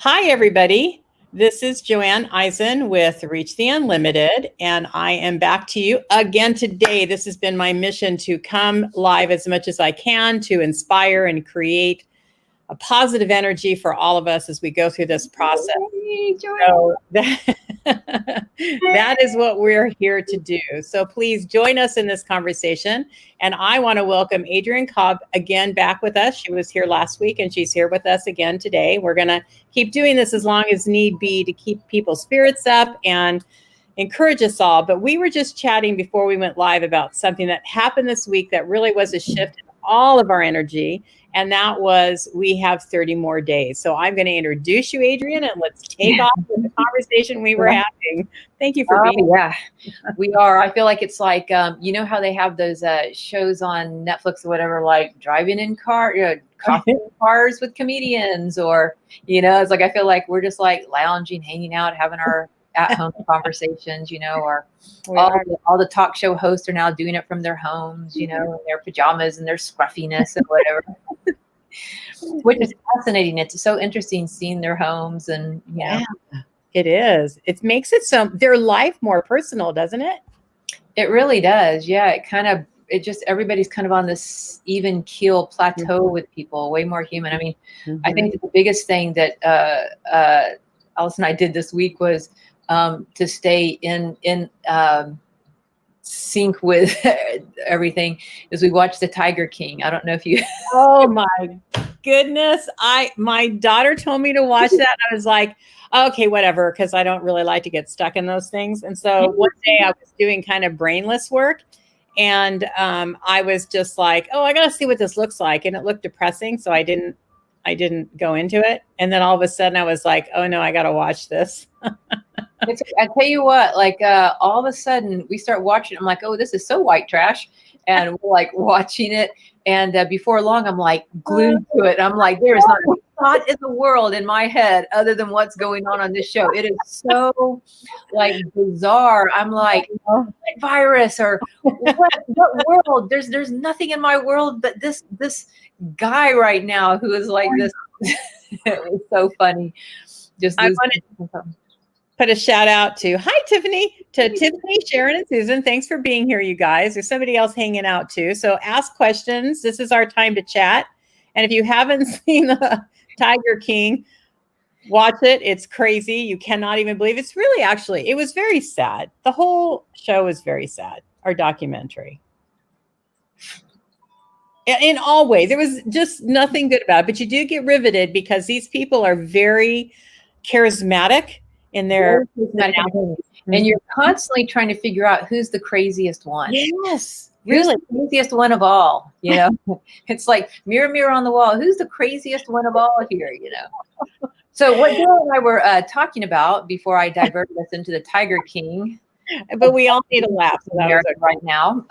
Hi, everybody. This is Joanne Eisen with Reach the Unlimited, and I am back to you again today. This has been my mission to come live as much as I can to inspire and create a positive energy for all of us as we go through this process. So that is what we're here to do. So please join us in this conversation. And I want to welcome Adrienne Cobb again back with us. She was here last week and she's here with us again today. We're going to keep doing this as long as need be to keep people's spirits up and encourage us all. But we were just chatting before we went live about something that happened this week that really was a shift in all of our energy. And that was, we have 30 more days. So I'm going to introduce you, Adrienne, and let's take off with the conversation we were having. Thank you for being here. Yeah, we are. I feel like it's like, you know how they have those shows on Netflix or whatever, like driving in coffee in cars with comedians, or, it's like, I feel like we're just like lounging, hanging out, having our at-home conversations, or all the talk show hosts are now doing it from their homes, in their pajamas and their scruffiness and whatever, which is fascinating. It's so interesting seeing their homes and, It is. It makes it their life more personal, doesn't it? It really does. Yeah. Everybody's kind of on this even keel plateau with people, way more human. I mean, I think that the biggest thing that Alice and I did this week was to stay in sync with everything is we watched The Tiger King. I don't know if you. Oh my goodness. My daughter told me to watch that. I was like, okay, whatever. Cause I don't really like to get stuck in those things. And so one day I was doing kind of brainless work and I was just like, oh, I got to see what this looks like. And it looked depressing. So I didn't go into it. And then all of a sudden I was like, oh no, I got to watch this. I tell you what, like all of a sudden we start watching. I'm like, oh, this is so white trash. And we're like watching it. And before long, I'm like glued to it. I'm like, there is not a thought in the world in my head other than what's going on this show. It is so like bizarre. I'm like, virus or what world? There's nothing in my world but this guy right now who is like this. It was so funny. Put a shout out to Tiffany, Sharon, and Susan. Thanks for being here, you guys. There's somebody else hanging out too. So ask questions. This is our time to chat. And if you haven't seen the Tiger King, watch it. It's crazy. You cannot even believe it's really it was very sad. The whole show is very sad, our documentary. In all ways, there was just nothing good about it. But you do get riveted because these people are very charismatic. In their and you're constantly trying to figure out who's the craziest one. Yes, really, the craziest one of all. It's like mirror on the wall. Who's the craziest one of all here? So what Dale and I were talking about before I diverted us into the Tiger King, but we all need a laugh right now.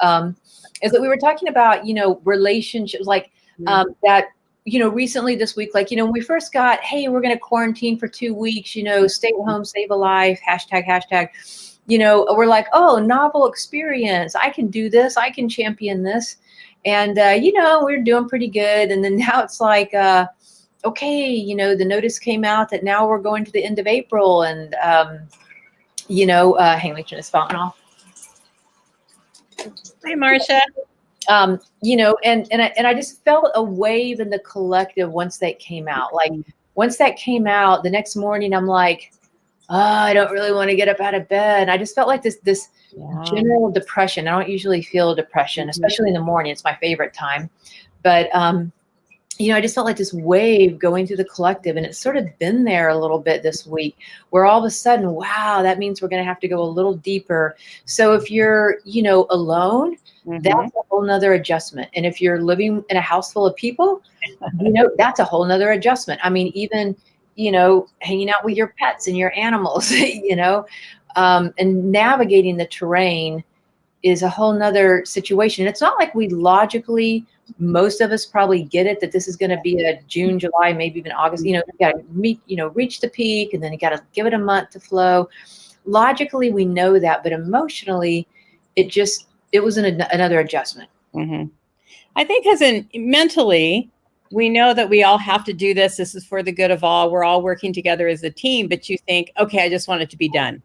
Is that we were talking about relationships like that. Recently this week, like, when we first got, hey, we're going to quarantine for 2 weeks, stay at home, save a life, hashtag, we're like, oh, novel experience. I can do this. I can champion this. And, we're doing pretty good. And then now it's like, okay, the notice came out that now we're going to the end of April and, hang on, let me turn this fountain off. Hi, Marcia. And I just felt a wave in the collective once that came out. Like once that came out, the next morning I'm like, oh, I don't really want to get up out of bed. I just felt like this general depression. I don't usually feel depression, especially in the morning. It's my favorite time. But I just felt like this wave going through the collective, and it's sort of been there a little bit this week where all of a sudden, wow, that means we're going to have to go a little deeper. So if you're, alone, that's a whole nother adjustment. And if you're living in a house full of people, that's a whole nother adjustment. I mean, even, hanging out with your pets and your animals, and navigating the terrain is a whole nother situation. It's not like we logically, most of us probably get it that this is going to be a June, July, maybe even August, you got to reach the peak and then you got to give it a month to flow. Logically, we know that, but emotionally, it was another adjustment. I think mentally, we know that we all have to do this. This is for the good of all. We're all working together as a team, but you think, okay, I just want it to be done.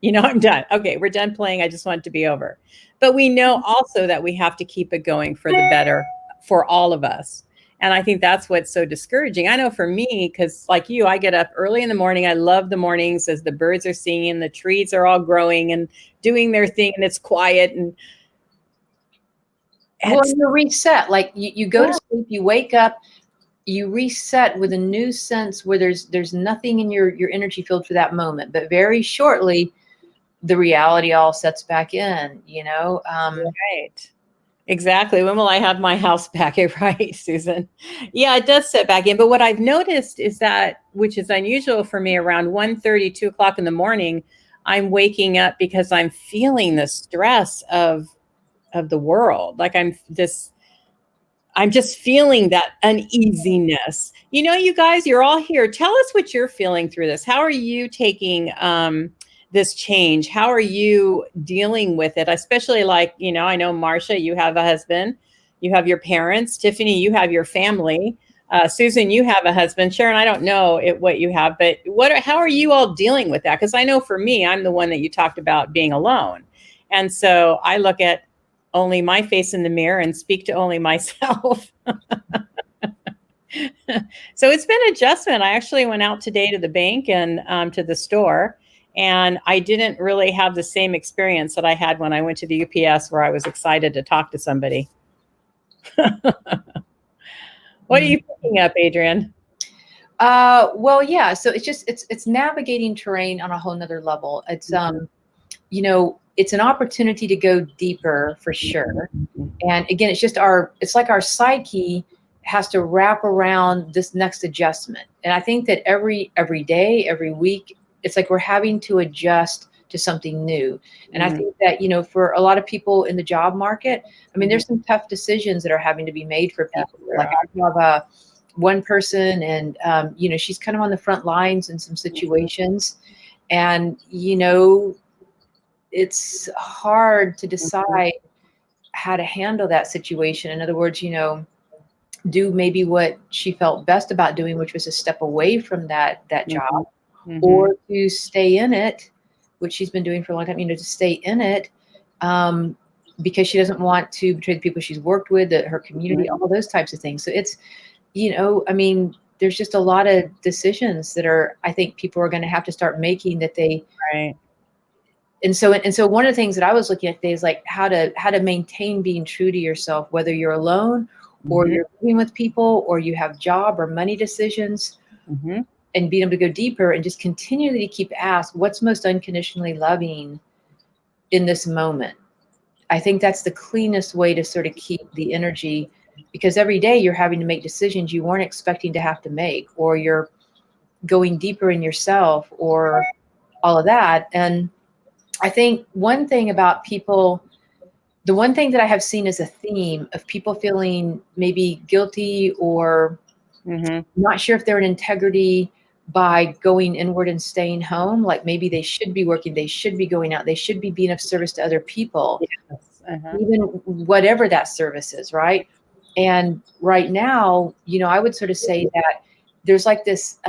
I'm done. Okay, we're done playing. I just want it to be over. But we know also that we have to keep it going for the better for all of us. And I think that's what's so discouraging. I know for me, because like you, I get up early in the morning. I love the mornings as the birds are singing, the trees are all growing and doing their thing, and it's quiet. And well, you reset. Like you go to sleep, you wake up, you reset with a new sense where there's nothing in your energy field for that moment. But very shortly, the reality all sets back in, Right. Exactly. When will I have my house back? Right, Susan. Yeah, it does set back in. But what I've noticed is that, which is unusual for me, around 1:30, 2 o'clock in the morning, I'm waking up because I'm feeling the stress of the world. Like I'm just feeling that uneasiness. You guys, you're all here. Tell us what you're feeling through this. How are you taking this change? How are you dealing with it? Especially like, I know Marcia, you have a husband, you have your parents. Tiffany, you have your family. Susan, you have a husband. Sharon, I don't know what you have, but how are you all dealing with that? Because I know for me, I'm the one that you talked about being alone. And so I look at only my face in the mirror and speak to only myself. So it's been an adjustment. I actually went out today to the bank and to the store, and I didn't really have the same experience that I had when I went to the UPS, where I was excited to talk to somebody. What are you picking up, Adrienne? Well, yeah. So it's navigating terrain on a whole nother level. It's it's an opportunity to go deeper for sure. And again, it's like our psyche has to wrap around this next adjustment. And I think that every day, every week, it's like we're having to adjust to something new. And I think that, for a lot of people in the job market, I mean, there's some tough decisions that are having to be made for people. Like I have one person and, she's kind of on the front lines in some situations. And, it's hard to decide how to handle that situation. In other words, do maybe what she felt best about doing, which was to step away from that job, or to stay in it, which she's been doing for a long time, to stay in it because she doesn't want to betray the people she's worked with, her community, all those types of things. So it's, there's just a lot of decisions that I think people are going to have to start making that they, right. And so one of the things that I was looking at today is like how to maintain being true to yourself, whether you're alone or you're living with people or you have job or money decisions, and being able to go deeper and just continually keep asking what's most unconditionally loving in this moment. I think that's the cleanest way to sort of keep the energy, because every day you're having to make decisions you weren't expecting to have to make, or you're going deeper in yourself or all of that. And I think one thing about people, the one thing that I have seen as a theme of people feeling maybe guilty or not sure if they're in integrity by going inward and staying home, like maybe they should be working, they should be going out, they should be being of service to other people, even whatever that service is, right? And right now, I would sort of say that there's like this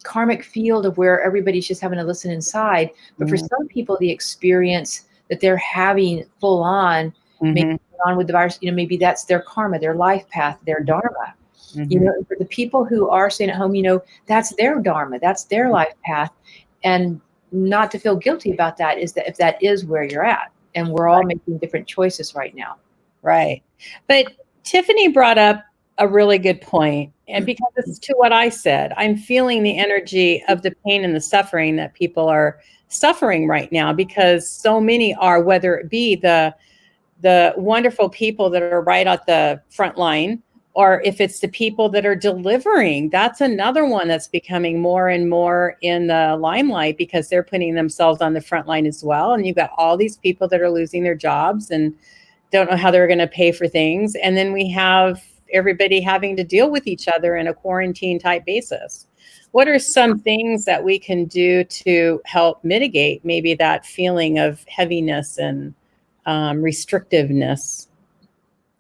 karmic field of where everybody's just having to listen inside. But for some people, the experience that they're having full on, maybe on with the virus, maybe that's their karma, their life path, their dharma. For the people who are staying at home, that's their dharma, that's their life path. And not to feel guilty about that is that if that is where you're at, and we're all making different choices right now. Right. But Tiffany brought up a really good point. And because it's to what I said, I'm feeling the energy of the pain and the suffering that people are suffering right now, because so many are, whether it be the wonderful people that are right at the front line, or if it's the people that are delivering. That's another one that's becoming more and more in the limelight, because they're putting themselves on the front line as well. And you've got all these people that are losing their jobs and don't know how they're going to pay for things. And then we have everybody having to deal with each other in a quarantine type basis. What are some things that we can do to help mitigate maybe that feeling of heaviness and restrictiveness?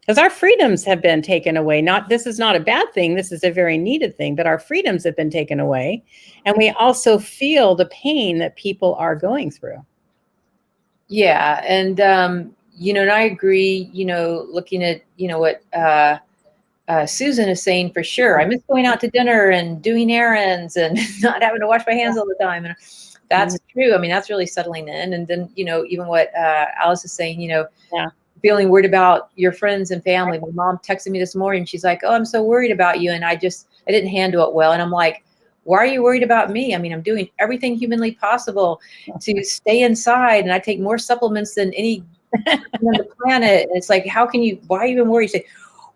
Because our freedoms have been taken away. This is not a bad thing. This is a very needed thing, but our freedoms have been taken away. And we also feel the pain that people are going through. Yeah. And, and I agree, looking at, what Susan is saying for sure. I miss going out to dinner and doing errands and not having to wash my hands all the time. And that's true. I mean, that's really settling in. And then, even what Alice is saying, feeling worried about your friends and family. My mom texted me this morning. She's like, "Oh, I'm so worried about you." And I didn't handle it well. And I'm like, why are you worried about me? I mean, I'm doing everything humanly possible to stay inside. And I take more supplements than any on the planet. And it's like, why are you even worried? You say,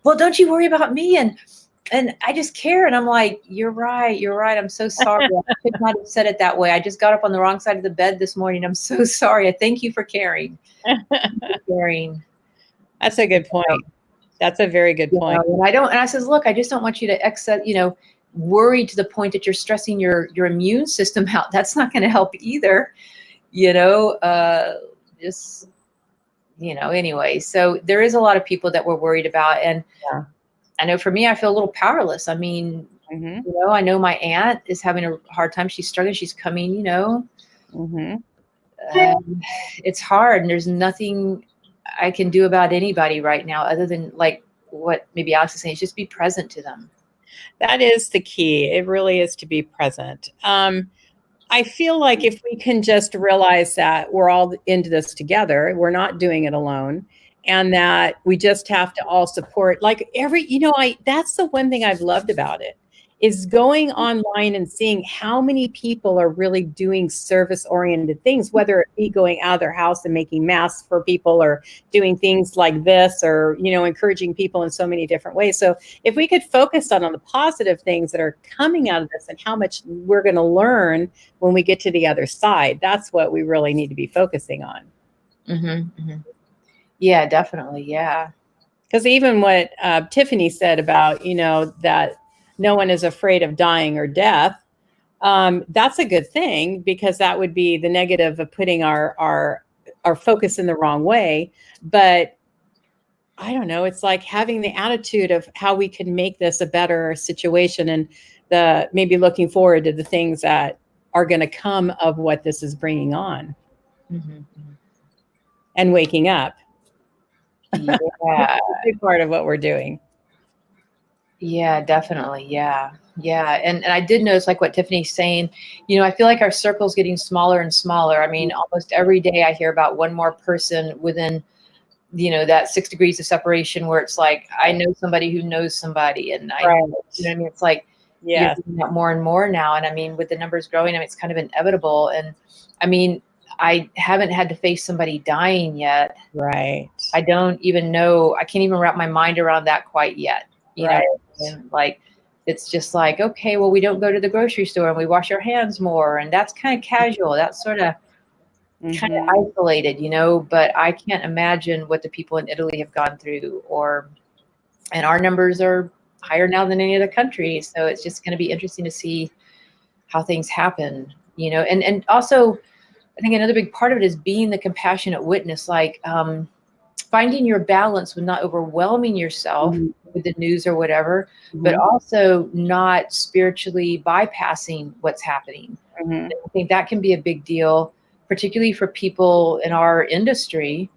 well, don't you worry about me. And I just care. And I'm like, you're right. I'm so sorry. I could not have said it that way. I just got up on the wrong side of the bed this morning. I'm so sorry. I thank you for caring. That's a good point. That's a very good point. And I says, look, I just don't want you to worry to the point that you're stressing your immune system out. That's not going to help either. Anyway, so there is a lot of people that we're worried about. And I know for me, I feel a little powerless. I mean, I know my aunt is having a hard time. She's struggling. She's coming, it's hard, and there's nothing I can do about anybody right now other than like what maybe Alex is saying, is just be present to them. That is the key. It really is to be present. I feel like if we can just realize that we're all into this together, we're not doing it alone, and that we just have to all support, like that's the one thing I've loved about it, is going online and seeing how many people are really doing service-oriented things, whether it be going out of their house and making masks for people, or doing things like this, or, encouraging people in so many different ways. So if we could focus on the positive things that are coming out of this and how much we're going to learn when we get to the other side, that's what we really need to be focusing on. Yeah, definitely. Yeah. Because even what Tiffany said about, that no one is afraid of dying or death. That's a good thing, because that would be the negative of putting our focus in the wrong way. But I don't know, it's like having the attitude of how we can make this a better situation, and maybe looking forward to the things that are going to come of what this is bringing on. And waking up. Yeah. That's a big part of what we're doing. Yeah, definitely. Yeah. And I did notice, like what Tiffany's saying, I feel like our circle's getting smaller and smaller. I mean, almost every day I hear about one more person within, that 6 degrees of separation, where it's like, I know somebody who knows somebody. And it's like, you're doing that more and more now. And I mean, with the numbers growing, it's kind of inevitable. And I mean, I haven't had to face somebody dying yet. Right. I don't even know. I can't even wrap my mind around that quite yet. You know, and like, it's just like, okay, well, we don't go to the grocery store and we wash our hands more. And that's kind of casual. That's sort of kind of isolated, but I can't imagine what the people in Italy have gone through, and our numbers are higher now than any other country. So it's just going to be interesting to see how things happen, and also I think another big part of it is being the compassionate witness, like, finding your balance with not overwhelming yourself with the news or whatever, but also not spiritually bypassing what's happening. I think that can be a big deal, particularly for people in our industry.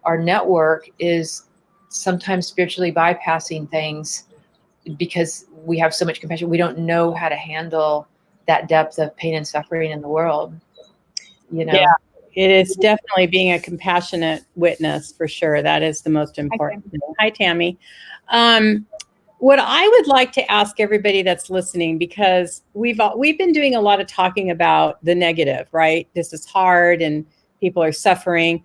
Our network is sometimes spiritually bypassing things because we have so much compassion. We don't know how to handle that depth of pain and suffering in the world. Yeah. It is definitely being a compassionate witness, for sure. That is the most important thing. Hi, Tammy. What I would like to ask everybody that's listening, because we've been doing a lot of talking about the negative, right? This is hard and people are suffering.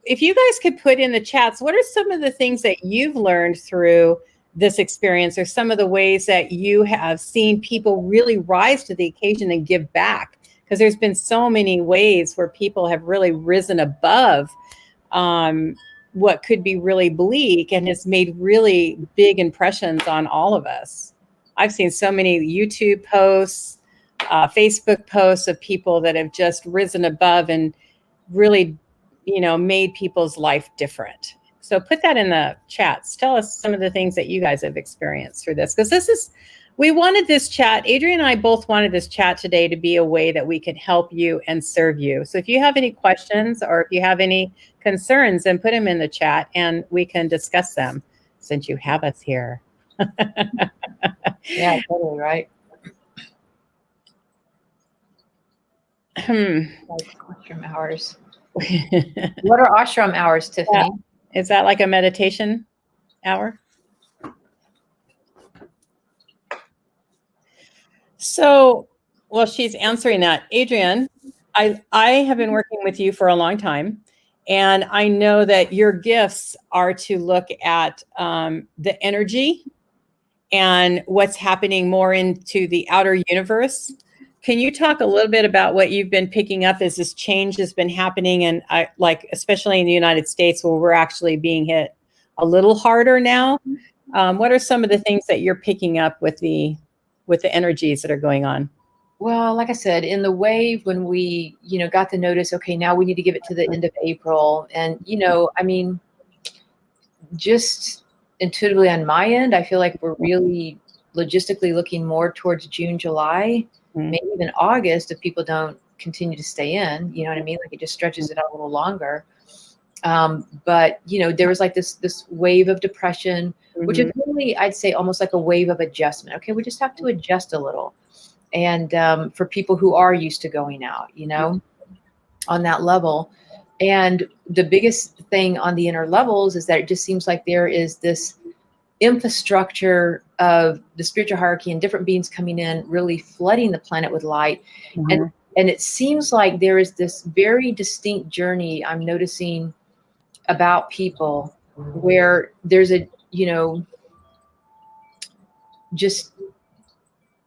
If you guys could put in the chats, what are some of the things that you've learned through this experience, or some of the ways that you have seen people really rise to the occasion and give back? Because there's been so many ways where people have really risen above what could be really bleak, and has made really big impressions on all of us. I've seen so many YouTube posts, Facebook posts of people that have just risen above and really, made people's life different. So put that in the chats. Tell us some of the things that you guys have experienced through this, because we wanted this chat. Adrienne and I both wanted this chat today to be a way that we could help you and serve you. So if you have any questions or if you have any concerns, then put them in the chat and we can discuss them since you have us here. Yeah, totally right. Like ashram hours. What are ashram hours, Tiffany? Yeah. Is that like a meditation hour? So, well, she's answering that. Adrienne, I have been working with you for a long time, and I know that your gifts are to look at the energy and what's happening more into the outer universe. Can you talk a little bit about what you've been picking up as this change has been happening, and like especially in the United States where we're actually being hit a little harder now? What are some of the things that you're picking up with the energies that are going on? Well, like I said, in the wave when we, got the notice, okay, now we need to give it to the end of April. And, I mean, just intuitively on my end, I feel like we're really logistically looking more towards June, July, maybe even August if people don't continue to stay in, you know what I mean? Like it just stretches it out a little longer. But, there was like this wave of depression, which is really, I'd say almost like a wave of adjustment. Okay, we just have to adjust a little. And for people who are used to going out, on that level. And the biggest thing on the inner levels is that it just seems like there is this infrastructure of the spiritual hierarchy and different beings coming in, really flooding the planet with light. And it seems like there is this very distinct journey I'm noticing about people where there's a, just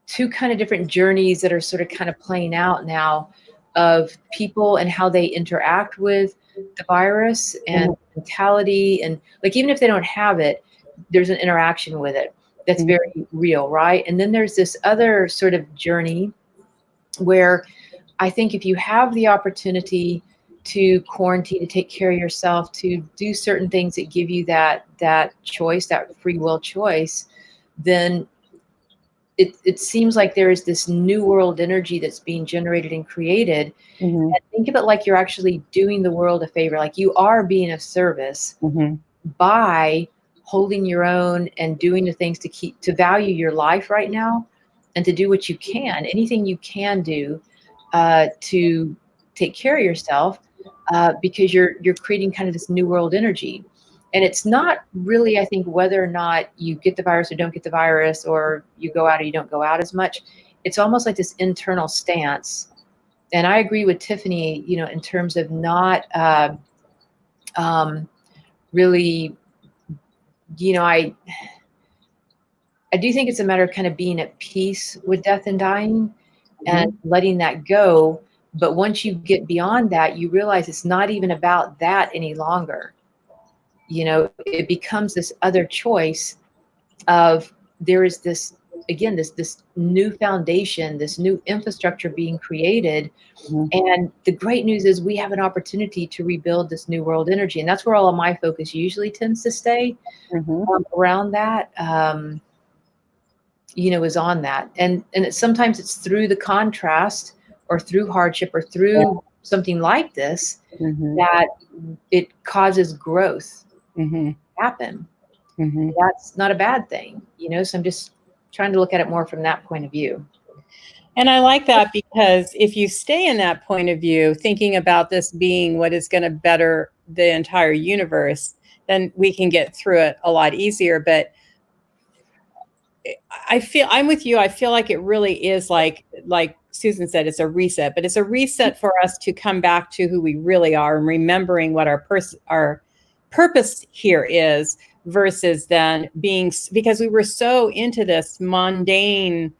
two kind of different journeys that are sort of kind of playing out now of people and how they interact with the virus and mentality. And like, even if they don't have it, there's an interaction with it that's very real, right? And then there's this other sort of journey where I think if you have the opportunity to quarantine, to take care of yourself, to do certain things that give you that choice, that free will choice, then it seems like there is this new world energy that's being generated and created. And think of it like you're actually doing the world a favor, like you are being of service by holding your own and doing the things to value your life right now and to do what you can, anything you can do to take care of yourself, because you're creating kind of this new world energy. And it's not really, I think, whether or not you get the virus or don't get the virus, or you go out or you don't go out as much. It's almost like this internal stance. And I agree with Tiffany, in terms of not really, I do think it's a matter of kind of being at peace with death and dying and letting that go. But once you get beyond that, you realize it's not even about that any longer. It becomes this other choice of there is this, again, this new foundation, this new infrastructure being created. And the great news is we have an opportunity to rebuild this new world energy. And that's where all of my focus usually tends to stay around that, is on that. And sometimes it's through the contrast or through hardship or through something like this that it causes growth happen. That's not a bad thing, so I'm just trying to look at it more from that point of view. And I like that, because if you stay in that point of view, thinking about this being what is going to better the entire universe, then we can get through it a lot easier. But I'm with you. I feel like it really is like Susan said, it's a reset, but it's a reset for us to come back to who we really are and remembering what our purpose here is, versus then because we were so into this mundane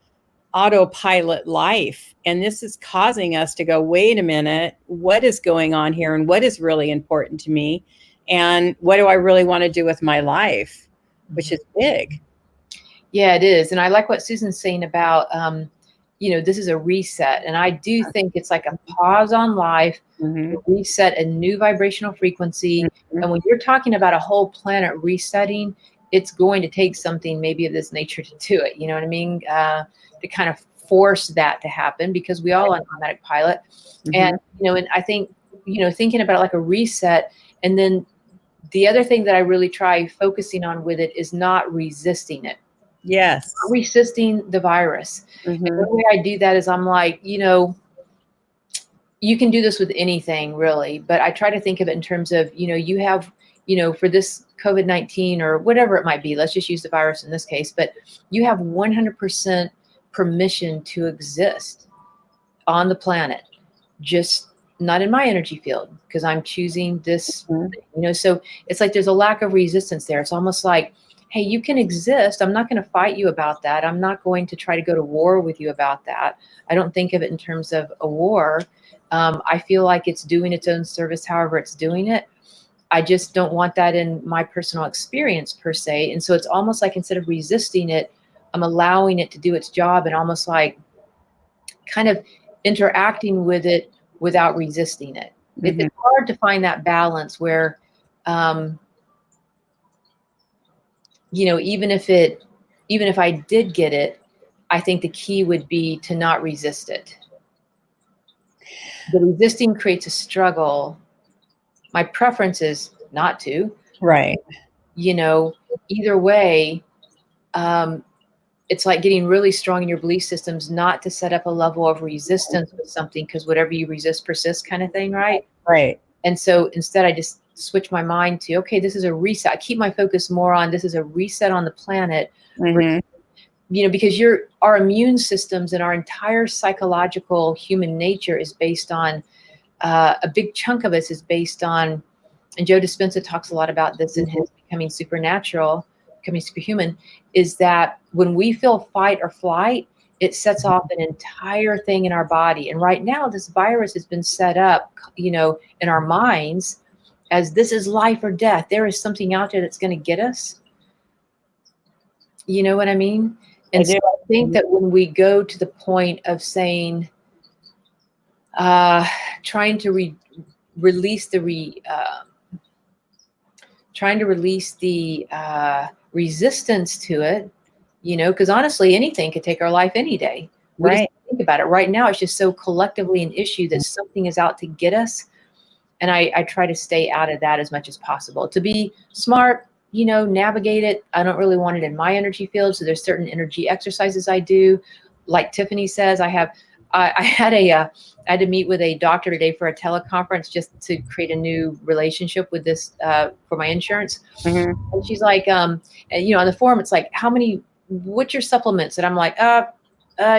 autopilot life. And this is causing us to go, wait a minute, what is going on here? And what is really important to me? And what do I really want to do with my life? Which is big. Yeah, it is. And I like what Susan's saying about, this is a reset. And I do think it's like a pause on life, reset a new vibrational frequency. And when you're talking about a whole planet resetting, it's going to take something maybe of this nature to do it. You know what I mean? To kind of force that to happen, because we all on automatic pilot. And, and I think, thinking about it like a reset. And then the other thing that I really try focusing on with it is not resisting it. Yes. Resisting the virus. And the way I do that is I'm like, you can do this with anything really, but I try to think of it in terms of, you have, for this COVID-19 or whatever it might be, let's just use the virus in this case, but you have 100% permission to exist on the planet, just not in my energy field, because I'm choosing this, so it's like there's a lack of resistance there. It's almost like, hey, you can exist. I'm not going to fight you about that. I'm not going to try to go to war with you about that. I don't think of it in terms of a war. I feel like it's doing its own service, however it's doing it. I just don't want that in my personal experience per se. And so it's almost like instead of resisting it, I'm allowing it to do its job and almost like kind of interacting with it without resisting it. It's hard to find that balance where, even if I did get it, I think the key would be to not resist it. The resisting creates a struggle. My preference is not to. Right. Either way, it's like getting really strong in your belief systems, not to set up a level of resistance with something, because whatever you resist persists kind of thing, right? Right. And so instead I just switch my mind to, okay, this is a reset. I keep my focus more on this is a reset on the planet, because our immune systems and our entire psychological human nature is based on, a big chunk of us is based on, and Joe Dispenza talks a lot about this in his Becoming Supernatural, Becoming Superhuman, is that when we feel fight or flight, it sets off an entire thing in our body. And right now, this virus has been set up, in our minds as this is life or death. There is something out there that's going to get us. You know what I mean? And so I think that when we go to the point of saying, trying to release the resistance to it, because honestly, anything could take our life any day. We just think about it. Right now, it's just so collectively an issue that something is out to get us. And I try to stay out of that as much as possible. To be smart, navigate it. I don't really want it in my energy field. So there's certain energy exercises I do. Like Tiffany says, I had to meet with a doctor today for a teleconference just to create a new relationship with this, for my insurance. And she's like, on the forum, it's like, what's your supplements? And I'm like,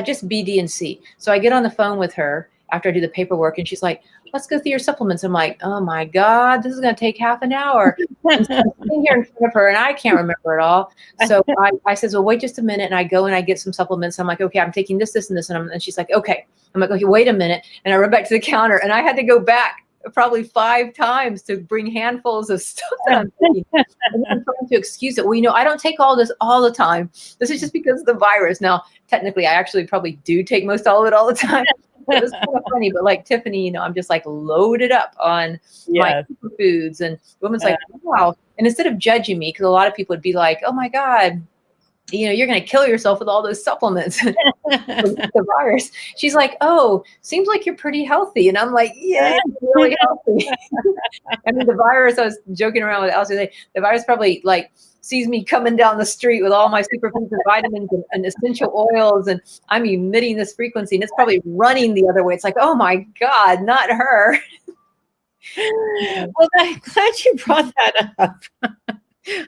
just B, D, and C. So I get on the phone with her after I do the paperwork, and she's like, let's go through your supplements. I'm like, oh my God, this is going to take half an hour. And so I'm sitting here in front of her and I can't remember it all. So I says, well, wait just a minute. And I go and I get some supplements. I'm like, okay, I'm taking this, this, and this. And she's like, okay. I'm like, okay, wait a minute. And I run back to the counter and I had to go back probably 5 times to bring handfuls of stuff that I'm taking. And I'm trying to excuse it. Well, I don't take all this all the time. This is just because of the virus. Now, technically, I actually probably do take most all of it all the time. It was kind of funny, but like Tiffany, I'm just like loaded up on my foods, and women's like, wow. And instead of judging me, because a lot of people would be like, oh my God, you're going to kill yourself with all those supplements. The virus. She's like, oh, seems like you're pretty healthy. And I'm like, yeah, I'm really healthy. I mean, the virus, I was joking around with Elsie, the virus probably like sees me coming down the street with all my superfoods and vitamins and essential oils, and I'm emitting this frequency, and it's probably running the other way. It's like, oh my God, not her. Well, I'm glad you brought that up.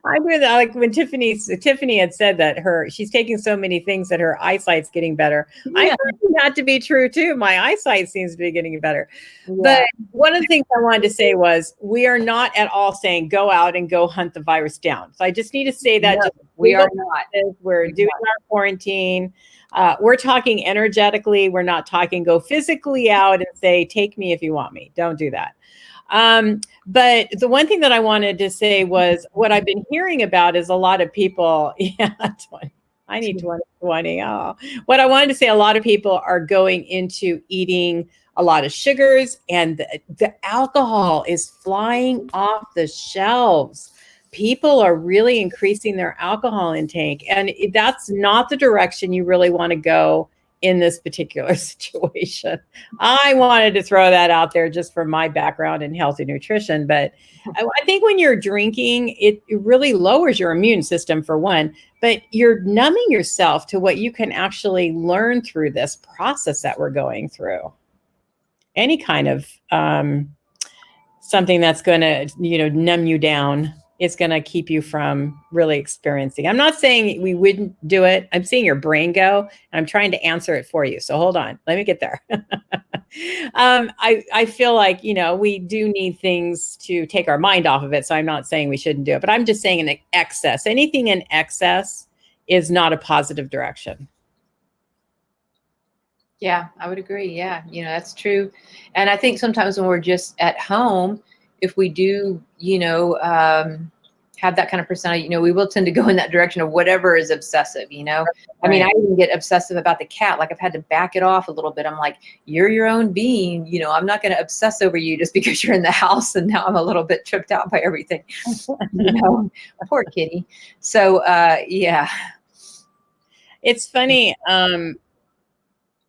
I knew that, like when Tiffany had said that she's taking so many things that her eyesight's getting better. I found that to be true too. My eyesight seems to be getting better. Yeah. But one of the things I wanted to say was we are not at all saying go out and go hunt the virus down. So I just need to say that we are not. We're doing our quarantine. We're talking energetically. We're not talking go physically out and say, take me if you want me. Don't do that. But the one thing that I wanted to say was what I've been hearing about is a lot of people. Yeah, I need 20/20. Oh, what I wanted to say, a lot of people are going into eating a lot of sugars, and the alcohol is flying off the shelves. People are really increasing their alcohol intake, and that's not the direction you really want to go in this particular situation. I wanted to throw that out there just for my background in healthy nutrition. But I think when you're drinking, it really lowers your immune system, for one, but you're numbing yourself to what you can actually learn through this process that we're going through. Any kind of something that's going to, numb you down, it's going to keep you from really experiencing. I'm not saying we wouldn't do it. I'm seeing your brain go, and I'm trying to answer it for you. So hold on, let me get there. I feel like, we do need things to take our mind off of it. So I'm not saying we shouldn't do it, but I'm just saying in excess, anything in excess is not a positive direction. Yeah, I would agree. Yeah, that's true. And I think sometimes when we're just at home, if we do, have that kind of personality, we will tend to go in that direction of whatever is obsessive, I mean, I even get obsessive about the cat. Like I've had to back it off a little bit. I'm like, you're your own being, I'm not going to obsess over you just because you're in the house. And now I'm a little bit tripped out by everything, poor kitty. So, yeah. It's funny.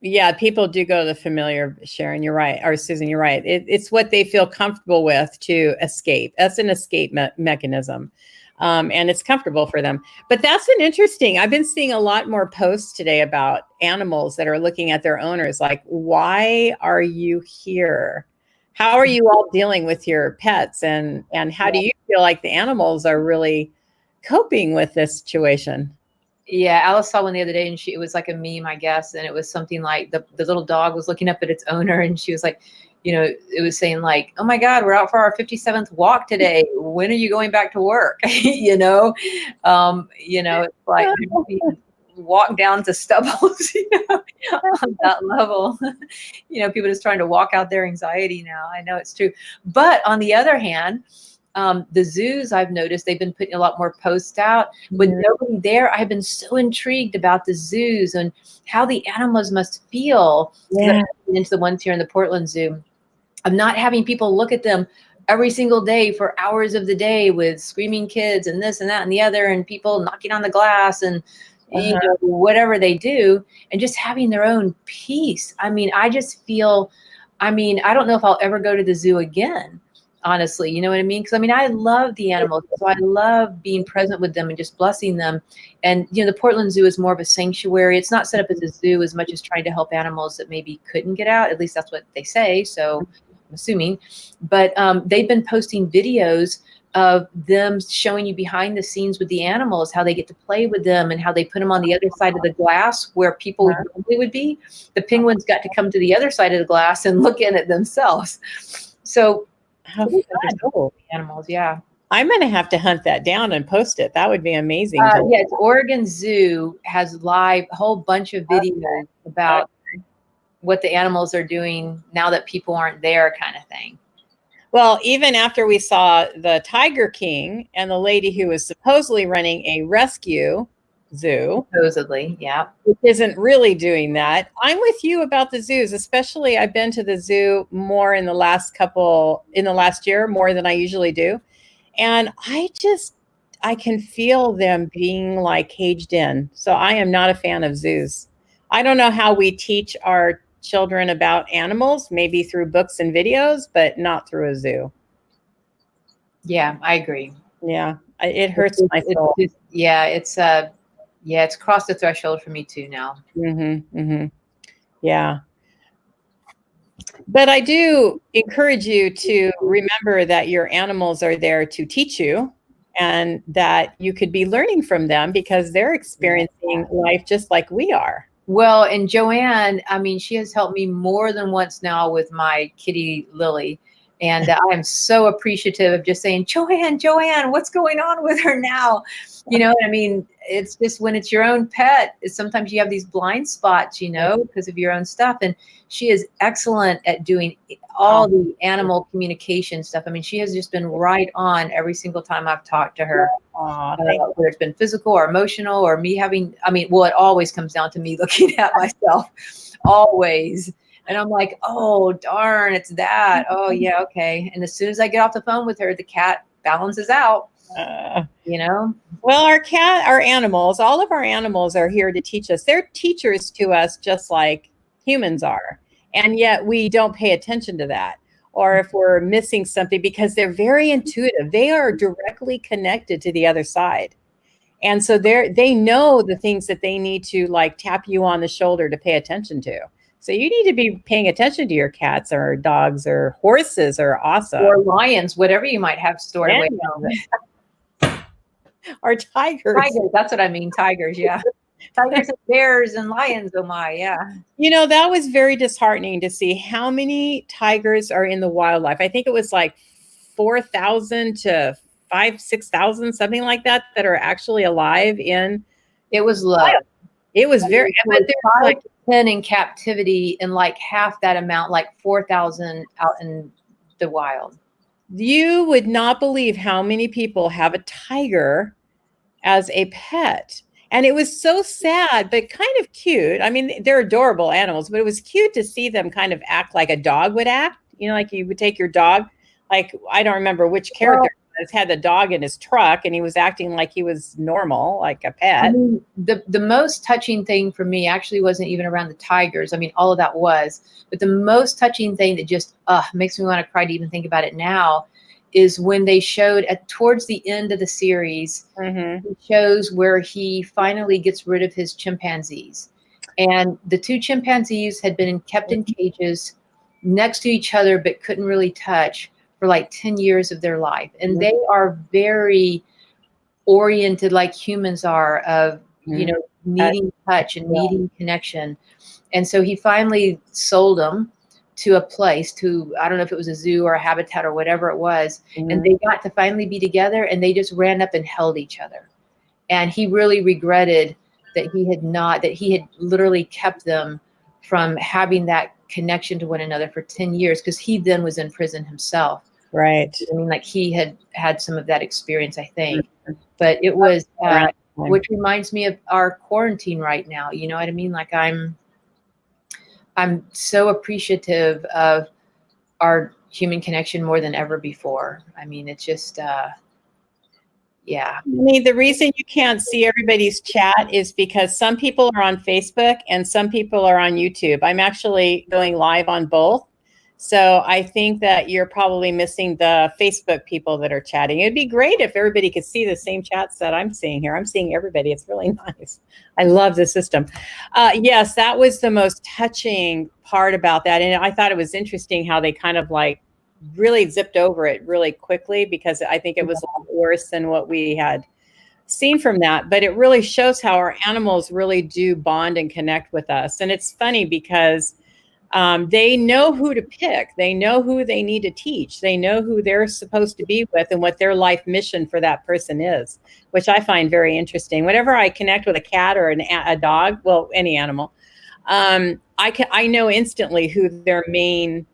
Yeah, people do go to the familiar, Sharon, you're right. Or Susan, you're right. It's what they feel comfortable with to escape. That's an escape mechanism. And it's comfortable for them. But that's an interesting, I've been seeing a lot more posts today about animals that are looking at their owners like, why are you here? How are you all dealing with your pets? And how do you feel like the animals are really coping with this situation? Yeah, Alice saw one the other day, and it was like a meme, I guess, and it was something like the little dog was looking up at its owner, and she was like, it was saying like, "Oh my God, we're out for our 57th walk today. When are you going back to work?" It's like walk down to Stubbles, on that level. People just trying to walk out their anxiety now. I know it's true, but on the other hand, the zoos, I've noticed they've been putting a lot more posts out with nobody there. I've been so intrigued about the zoos and how the animals must feel. Yeah. Into the ones here in the Portland Zoo, of not having people look at them every single day for hours of the day with screaming kids and this and that and the other, and people knocking on the glass and whatever they do, and just having their own peace. I mean, I just feel, I don't know if I'll ever go to the zoo again. Honestly, you know what I mean? Because I love the animals. So I love being present with them and just blessing them. And, the Portland Zoo is more of a sanctuary. It's not set up as a zoo as much as trying to help animals that maybe couldn't get out. At least that's what they say. So I'm assuming. But they've been posting videos of them showing you behind the scenes with the animals, how they get to play with them and how they put them on the other side of the glass where people normally would be. The penguins got to come to the other side of the glass and look in it themselves. So, how fun. Animals, yeah. I'm going to have to hunt that down and post it. That would be amazing. Yeah, it's Oregon Zoo has a whole bunch of videos about what the animals are doing now that people aren't there, kind of thing. Well, even after we saw the Tiger King and the lady who was supposedly running a rescue zoo, supposedly, yeah, which isn't really doing that. I'm with you about the zoos, especially I've been to the zoo more in the last year, more than I usually do. And I can feel them being like caged in. So I am not a fan of zoos. I don't know how we teach our children about animals, maybe through books and videos, but not through a zoo. Yeah, I agree. Yeah, it hurts my soul. It's crossed the threshold for me too now. Mm-hmm, mm-hmm. Yeah. But I do encourage you to remember that your animals are there to teach you and that you could be learning from them because they're experiencing life just like we are. Well, and Joanne, she has helped me more than once now with my kitty Lily. And I am so appreciative of just saying, Joanne, what's going on with her now? You know, I mean, it's just when it's your own pet, sometimes you have these blind spots, you know, because of your own stuff. And she is excellent at doing all the animal communication stuff. I mean, she has just been right on every single time I've talked to her, whether it's been physical or emotional or me having, I mean, well, it always comes down to me looking at myself, always. And I'm like, oh, darn, it's that. Oh, yeah, okay. And as soon as I get off the phone with her, the cat balances out, you know? Well, our animals, all of our animals are here to teach us. They're teachers to us just like humans are. And yet we don't pay attention to that. Or if we're missing something, because they're very intuitive. They are directly connected to the other side. And so they know the things that they need to like tap you on the shoulder to pay attention to. So you need to be paying attention to your cats or dogs or horses are awesome. Or lions, whatever you might have stored away. Or tigers. Tigers, that's what I mean. Tigers, yeah. Tigers and bears and lions, oh my, yeah. You know, that was very disheartening to see how many tigers are in the wildlife. I think it was like 4,000 to 6,000, something like that are actually alive in. It was low. It was very, but there's like 10 in captivity and like half that amount, like 4,000 out in the wild. You would not believe how many people have a tiger as a pet. And it was so sad, but kind of cute. I mean, they're adorable animals, but it was cute to see them kind of act like a dog would act. You know, like you would take your dog, like, I don't remember which character had the dog in his truck and he was acting like he was normal, like a pet. I mean, the most touching thing for me actually wasn't even around the tigers. I mean, all of that was, but the most touching thing that just makes me want to cry to even think about it now is when they showed towards the end of the series, it shows where he finally gets rid of his chimpanzees. And the two chimpanzees had been kept in cages next to each other, but couldn't really touch for like 10 years of their life. And they are very oriented like humans are of, you know, needing touch and needing connection. And so he finally sold them to a place, to, I don't know if it was a zoo or a habitat or whatever it was. And they got to finally be together and they just ran up and held each other. And he really regretted that he had literally kept them from having that connection to one another for 10 years, because he then was in prison himself. Right. I mean, like he had some of that experience, I think. But it was, which reminds me of our quarantine right now. You know what I mean? Like I'm so appreciative of our human connection more than ever before. I mean, it's just, yeah. I mean, the reason you can't see everybody's chat is because some people are on Facebook and some people are on YouTube. I'm actually going live on both. So I think that you're probably missing the Facebook people that are chatting. It'd be great if everybody could see the same chats that I'm seeing here. I'm seeing everybody. It's really nice. I love the system. Yes, that was the most touching part about that. And I thought it was interesting how they kind of like really zipped over it really quickly, because I think it was a lot worse than what we had seen from that. But it really shows how our animals really do bond and connect with us. And it's funny because they know who to pick. They know who they need to teach. They know who they're supposed to be with and what their life mission for that person is, which I find very interesting. Whenever I connect with a cat or a dog, well, any animal, I know instantly who their main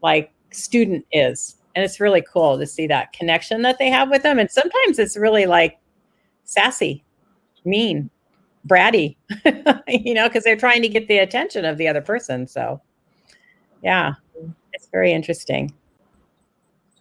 like student is. And it's really cool to see that connection that they have with them. And sometimes it's really like sassy, mean, bratty, you know, because they're trying to get the attention of the other person. So yeah, it's very interesting.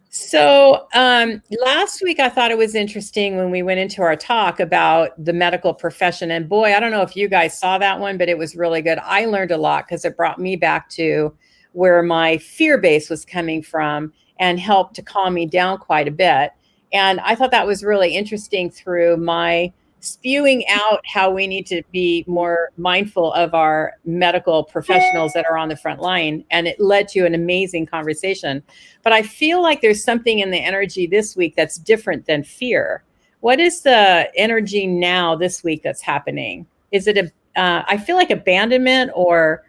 So last week, I thought it was interesting when we went into our talk about the medical profession. And boy, I don't know if you guys saw that one, but it was really good. I learned a lot because it brought me back to where my fear base was coming from and helped to calm me down quite a bit. And I thought that was really interesting through my spewing out how we need to be more mindful of our medical professionals that are on the front line. And it led to an amazing conversation. But I feel like there's something in the energy this week that's different than fear. What is the energy now this week that's happening? Is it I feel like abandonment or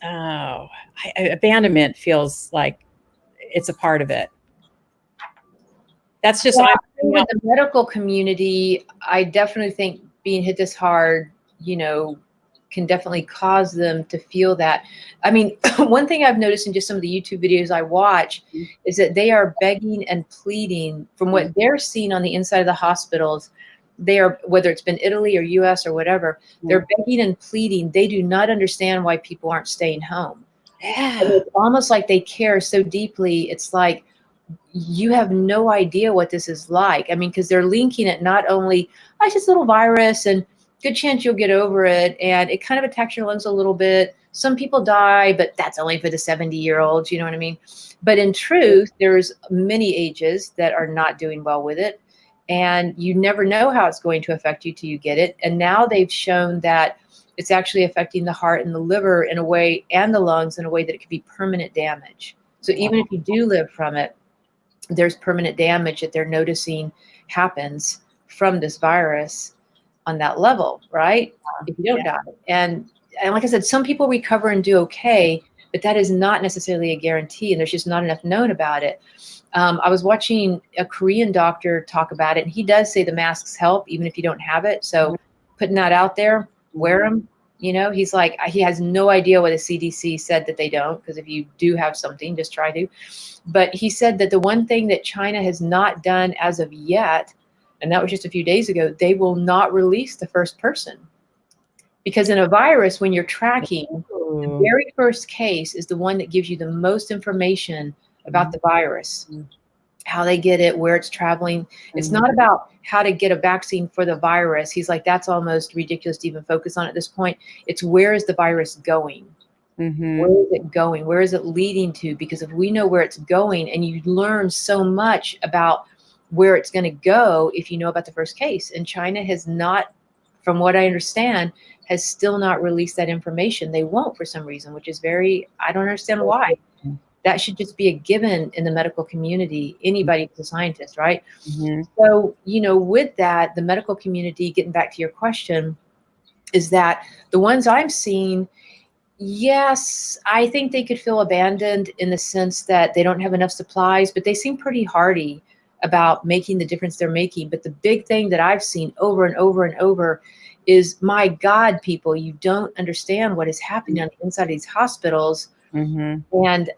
abandonment feels like it's a part of it. That's just, yeah, with the medical community, I definitely think being hit this hard, can definitely cause them to feel that. I mean, one thing I've noticed in just some of the YouTube videos I watch is that they are begging and pleading from what they're seeing on the inside of the hospitals. They are, whether it's been Italy or US or whatever, they're begging and pleading. They do not understand why people aren't staying home. Yeah. And it's almost like they care so deeply. It's like, you have no idea what this is like. I mean, because they're linking it not only, oh, it's just a little virus and good chance you'll get over it. And it kind of attacks your lungs a little bit. Some people die, but that's only for the 70-year-olds, you know what I mean? But in truth, there's many ages that are not doing well with it. And you never know how it's going to affect you till you get it. And now they've shown that it's actually affecting the heart and the liver in a way, and the lungs in a way that it could be permanent damage. So even if you do live from it, there's permanent damage that they're noticing happens from this virus on that level, right? If you don't die. And like I said, some people recover and do okay, but that is not necessarily a guarantee. And there's just not enough known about it. I was watching a Korean doctor talk about it, and he does say the masks help even if you don't have it. So putting that out there, wear them. He's like, he has no idea what the CDC said that they don't, because if you do have something, just try to. But he said that the one thing that China has not done as of yet, and that was just a few days ago, they will not release the first person. Because in a virus, when you're tracking, the very first case is the one that gives you the most information about the virus, how they get it, where it's traveling. It's not about how to get a vaccine for the virus. He's like, that's almost ridiculous to even focus on at this point. It's where is the virus going? Where is it going? Where is it leading to? Because if we know where it's going, and you learn so much about where it's going to go if you know about the first case. And China has not, from what I understand, has still not released that information. They won't for some reason, which is I don't understand why. That should just be a given in the medical community. Anybody who's a scientist, right? So, with that, the medical community, getting back to your question, is that the ones I'm seeing, yes, I think they could feel abandoned in the sense that they don't have enough supplies, but they seem pretty hardy about making the difference they're making. But the big thing that I've seen over and over and over is, my God, people, you don't understand what is happening on the inside of these hospitals. And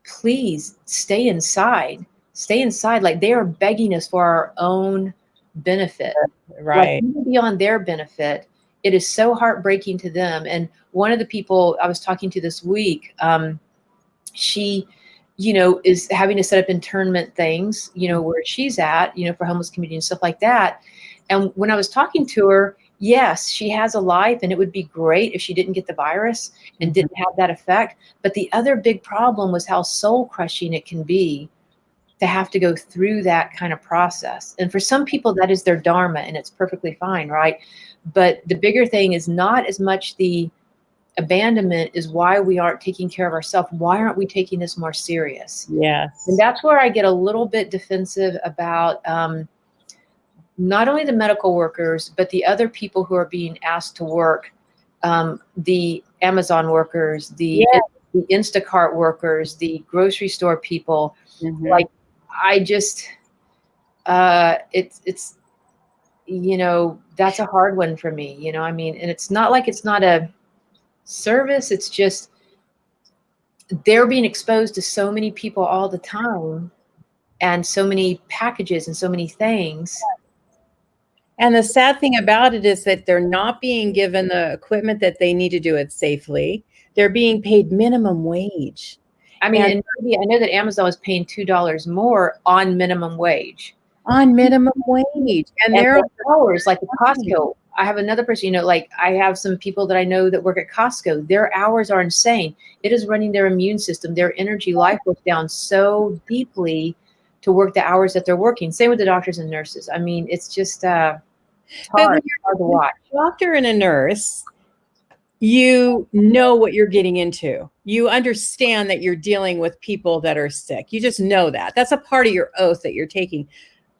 please stay inside. Stay inside. Like, they are begging us for our own benefit. Right. Like, even beyond their benefit. It is so heartbreaking to them. And one of the people I was talking to this week, she, is having to set up internment things, where she's at, for homeless community and stuff like that. And when I was talking to her, yes, she has a life, and it would be great if she didn't get the virus and didn't have that effect. But the other big problem was how soul crushing it can be to have to go through that kind of process. And for some people, that is their dharma, and it's perfectly fine, right? But the bigger thing is not as much the abandonment, is why we aren't taking care of ourselves. Why aren't we taking this more serious? Yes. And that's where I get a little bit defensive about not only the medical workers, but the other people who are being asked to work, the Amazon workers, the Instacart workers, the grocery store people. Like, I just, it's, that's a hard one for me, I mean, and it's not like it's not a service. It's just, they're being exposed to so many people all the time, and so many packages and so many things. And the sad thing about it is that they're not being given the equipment that they need to do it safely. They're being paid minimum wage. I mean, and I know that Amazon was paying $2 more on minimum wage. On minimum wage. And their hours, like at Costco. I have another person, like, I have some people that I know that work at Costco. Their hours are insane. It is running their immune system, their energy life goes down so deeply to work the hours that they're working. Same with the doctors and nurses. I mean, it's just hard to watch. A doctor and a nurse, you know what you're getting into. You understand that you're dealing with people that are sick. You just know that. That's a part of your oath that you're taking.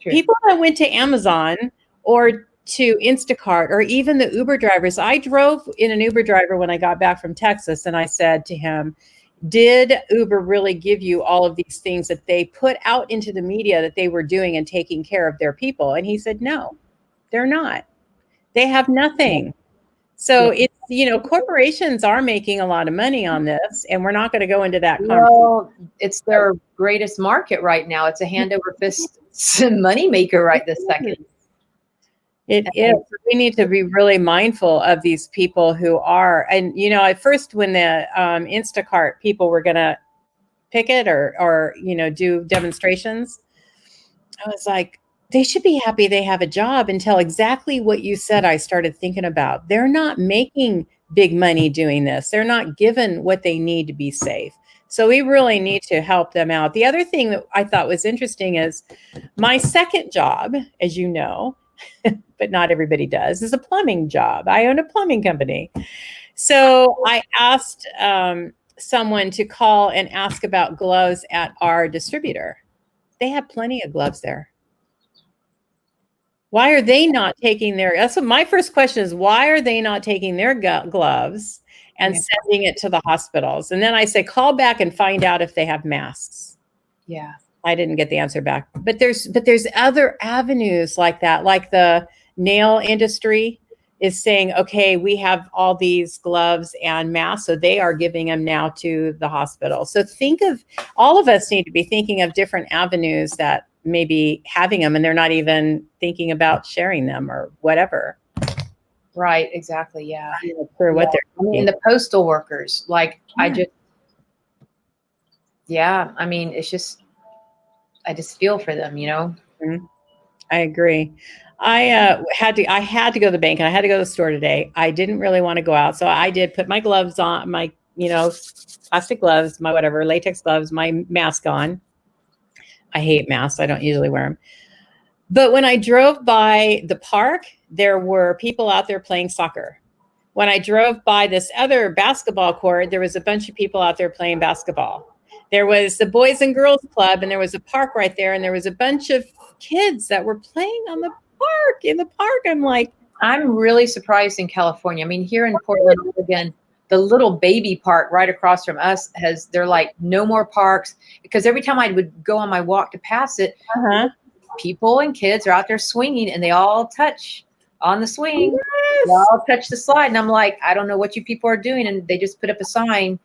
True. People that went to Amazon or to Instacart, or even the Uber drivers. I drove in an Uber driver when I got back from Texas, and I said to him, did Uber really give you all of these things that they put out into the media that they were doing and taking care of their people? And he said, no, they're not. They have nothing. So it's, corporations are making a lot of money on this, and we're not going to go into that conversation. Well, it's their greatest market right now. It's a hand over fist money maker right this second. It is. We need to be really mindful of these people who are, and at first when the Instacart people were going to picket or do demonstrations, I was like, they should be happy they have a job, until exactly what you said I started thinking about. They're not making big money doing this. They're not given what they need to be safe. So we really need to help them out. The other thing that I thought was interesting is my second job, as you know, but not everybody does, is a plumbing job. I own a plumbing company. So I asked someone to call and ask about gloves at our distributor. They have plenty of gloves there. Why are they not taking that's what my first question is. Why are they not taking their gloves and sending it to the hospitals? And then I say, call back and find out if they have masks. Yeah. I didn't get the answer back, but there's other avenues like that. Like the nail industry is saying, okay, we have all these gloves and masks, so they are giving them now to the hospital. So all of us need to be thinking of different avenues that maybe having them, and they're not even thinking about sharing them or whatever. Right. Exactly. Yeah. For what they're I mean, the postal workers, like I just feel for them, Mm-hmm. I agree. I had to go to the bank, and I had to go to the store today. I didn't really want to go out, so I did put my gloves on, my plastic gloves, my whatever latex gloves, my mask on. I hate masks. I don't usually wear them. But when I drove by the park, there were people out there playing soccer. When I drove by this other basketball court, there was a bunch of people out there playing basketball. There was the Boys and Girls Club, and there was a park right there, and there was a bunch of kids that were playing in the park. I'm like, I'm really surprised in California. I mean, here in Portland, Oregon, the little baby park right across from us they're like, no more parks, because every time I would go on my walk to pass it, people and kids are out there swinging, and they all touch on the swing. Yes. They all touch the slide. And I'm like, I don't know what you people are doing. And they just put up a sign.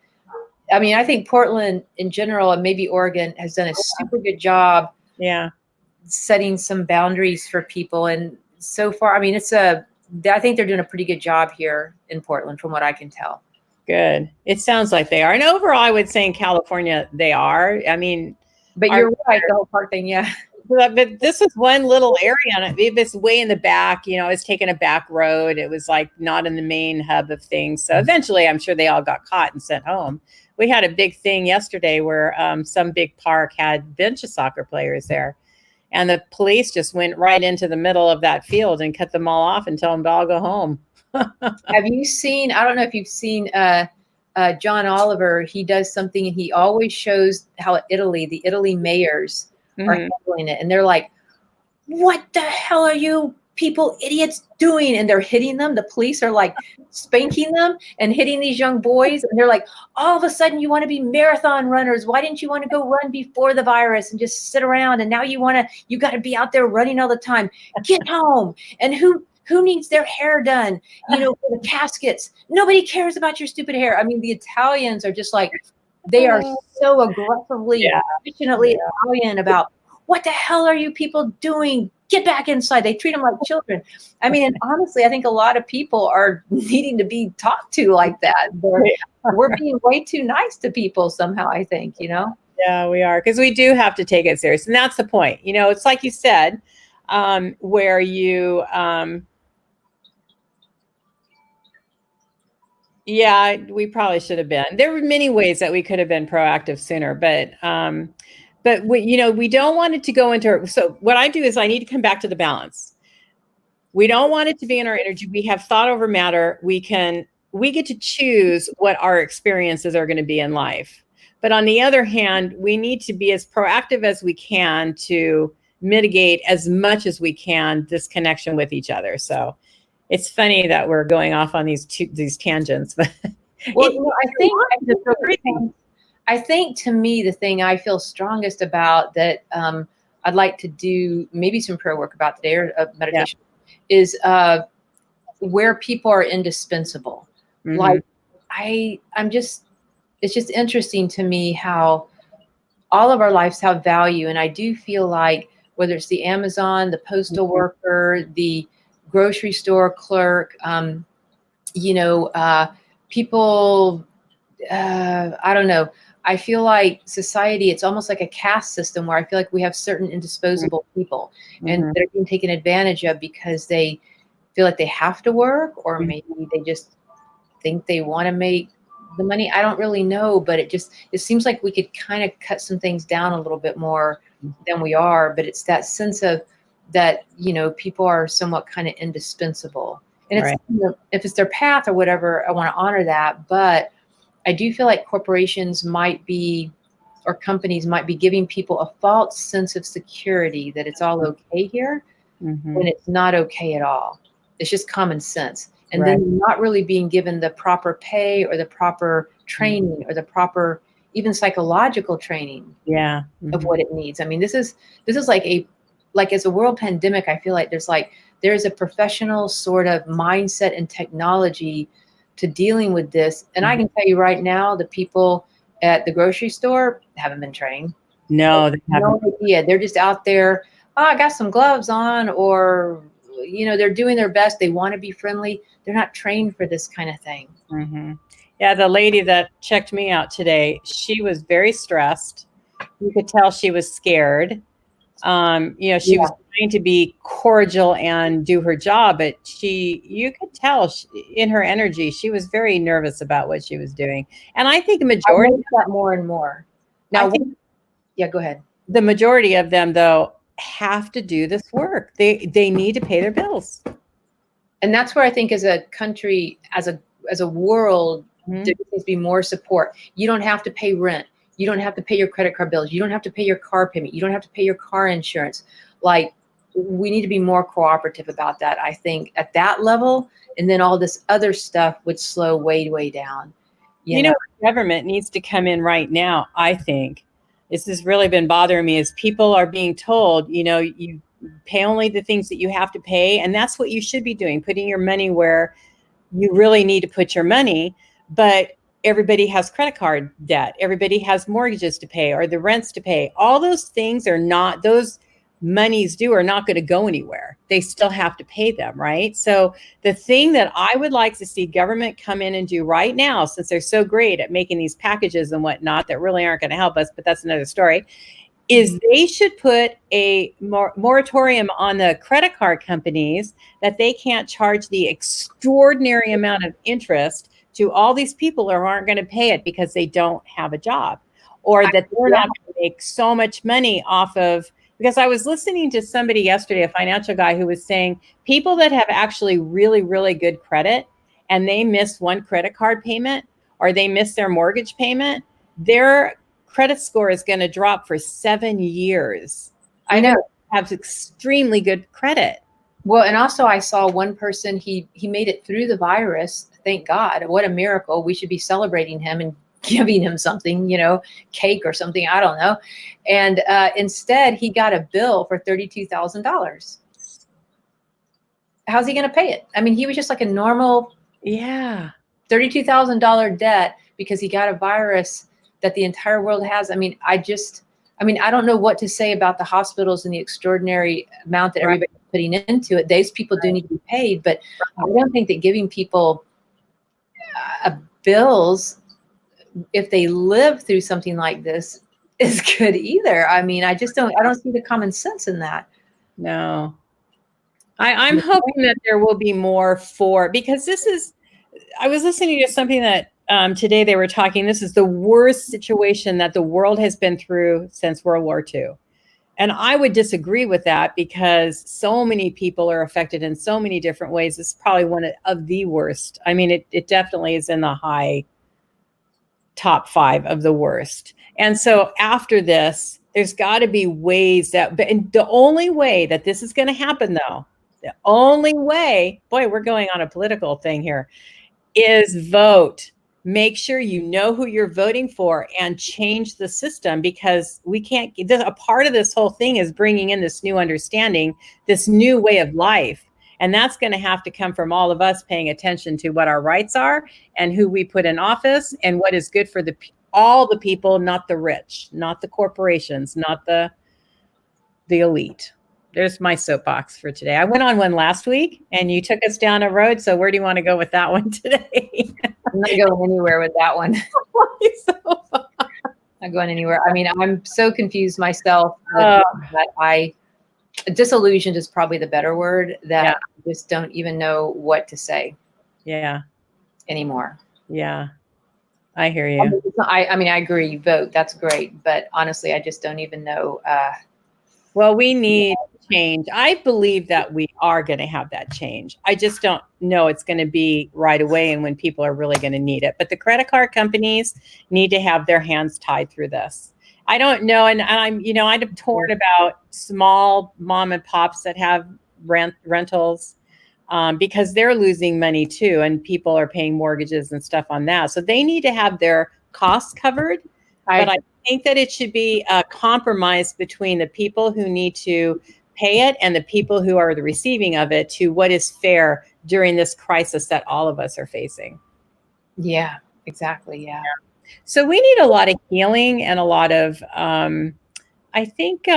I mean, I think Portland in general, and maybe Oregon, has done a super good job. Yeah. Setting some boundaries for people. And so far, I mean, I think they're doing a pretty good job here in Portland, from what I can tell. Good. It sounds like they are. And overall, I would say in California, they are. I mean, but you're right. The whole park thing. Yeah. But this was one little area, and it's way in the back. It's taking a back road. It was like not in the main hub of things. So eventually, I'm sure they all got caught and sent home. We had a big thing yesterday where some big park had a bunch of soccer players there, and the police just went right into the middle of that field and cut them all off and told them to all go home. Have you seen? I don't know if you've seen John Oliver. He does something, and he always shows how the Italy mayors are handling it, and they're like, what the hell are you people idiots doing? And they're hitting them. The police are like spanking them and hitting these young boys, and they're like, all of a sudden you want to be marathon runners. Why didn't you want to go run before the virus and just sit around? And now you got to be out there running all the time. Get home. And who needs their hair done, for the caskets? Nobody cares about your stupid hair. I mean, the Italians are just like, they are so aggressively, passionately Italian about, what the hell are you people doing? Get back inside. They treat them like children. I mean, and honestly, I think a lot of people are needing to be talked to like that. We're being way too nice to people somehow, I think, Yeah, we are, because we do have to take it serious. And that's the point. It's like you said, where you... Yeah, we probably should have been. There were many ways that we could have been proactive sooner, but we don't want it to go into. So what I do is I need to come back to the balance. We don't want it to be in our energy. We have thought over matter. We get to choose what our experiences are going to be in life. But on the other hand, we need to be as proactive as we can to mitigate as much as we can this connection with each other. So it's funny that we're going off on these tangents, but well, I think I think to me, the thing I feel strongest about that I'd like to do maybe some prayer work about today or meditation is where people are indispensable. Mm-hmm. Like I'm just, it's just interesting to me how all of our lives have value. And I do feel like whether it's the Amazon, the postal worker, the grocery store clerk, people, I don't know. I feel like society, it's almost like a caste system where I feel like we have certain indisposable people and they're being taken advantage of because they feel like they have to work, or maybe they just think they want to make the money. I don't really know, but it seems like we could kind of cut some things down a little bit more than we are. But it's that sense of that, people are somewhat kind of indispensable. And it's, if it's their path or whatever, I want to honor that. But I do feel like corporations might be, or companies might be giving people a false sense of security that it's all okay here when it's not okay at all. It's just common sense. And then not really being given the proper pay or the proper training or the proper even psychological training of what it needs. I mean, this is like as a world pandemic, I feel like there's a professional sort of mindset and technology to dealing with this. And I can tell you right now, the people at the grocery store haven't been trained. No, they haven't. No idea. They're just out there. Oh, I got some gloves on, or, they're doing their best. They want to be friendly. They're not trained for this kind of thing. Yeah. The lady that checked me out today, she was very stressed. You could tell she was scared. She was trying to be cordial and do her job, but you could tell in her energy, she was very nervous about what she was doing. And I think the majority of that more and more. Now, go ahead. The majority of them, though, have to do this work. They need to pay their bills. And that's where I think as a country, as a world, there needs to be more support. You don't have to pay rent. You don't have to pay your credit card bills. You don't have to pay your car payment. You don't have to pay your car insurance. Like, we need to be more cooperative about that, I think, at that level. And then all this other stuff would slow way, way down. Government needs to come in right now, I think. This has really been bothering me, is people are being told, you pay only the things that you have to pay. And that's what you should be doing, putting your money where you really need to put your money. But everybody has credit card debt. Everybody has mortgages to pay or the rents to pay. All those things are not, those monies are not going to go anywhere. They still have to pay them, right? So the thing that I would like to see government come in and do right now, since they're so great at making these packages and whatnot that really aren't going to help us, but that's another story, is they should put a moratorium on the credit card companies that they can't charge the extraordinary amount of interest to all these people who aren't going to pay it because they don't have a job, or that they're not going to make so much money off of. Because I was listening to somebody yesterday, a financial guy, who was saying people that have actually really, really good credit and they miss one credit card payment or they miss their mortgage payment, their credit score is going to drop for 7 years. I know. Have extremely good credit. Well, and also I saw one person, he made it through the virus. Thank God. What a miracle. We should be celebrating him and giving him something, cake or something. I don't know. And instead, he got a bill for $32,000. How's he going to pay it? I mean, he was just like a normal $32,000 debt because he got a virus that the entire world has. I mean, I don't know what to say about the hospitals and the extraordinary amount that everybody's putting into it. Those people do need to be paid, but I don't think that giving people bills, if they live through something like this, is good either. I mean, I don't see the common sense in that. No. I'm hoping that there will be more because I was listening to something that today they were talking, this is the worst situation that the world has been through since World War II. And I would disagree with that because so many people are affected in so many different ways. It's probably one of the worst. I mean, it definitely is in the high top 5 of the worst. And so after this, there's got to be ways and the only way that this is going to happen, though, the only way, boy, we're going on a political thing here, is vote. make sure you know who you're voting for and change the system, because we can't, a part of this whole thing is bringing in this new understanding, this new way of life. And that's going to have to come from all of us paying attention to what our rights are and who we put in office and what is good for all the people, not the rich, not the corporations, not the elite. There's my soapbox for today. I went on one last week and you took us down a road. So where do you want to go with that one today? I'm not going anywhere with that one. Not going anywhere. I mean, I'm so confused myself that disillusioned is probably the better word, that I just don't even know what to say. Yeah. Anymore. Yeah. I hear you. I mean, I agree. You vote. That's great. But honestly, I just don't even know. Well, we need change. I believe that we are going to have that change. I just don't know it's going to be right away and when people are really going to need it. But the credit card companies need to have their hands tied through this. I don't know. And I'm torn about small mom and pops that have rentals because they're losing money too. And people are paying mortgages and stuff on that. So they need to have their costs covered. But I think that it should be a compromise between the people who need to pay it and the people who are the receiving of it to what is fair during this crisis that all of us are facing. Yeah, exactly. Yeah. So we need a lot of healing and a lot of, I think,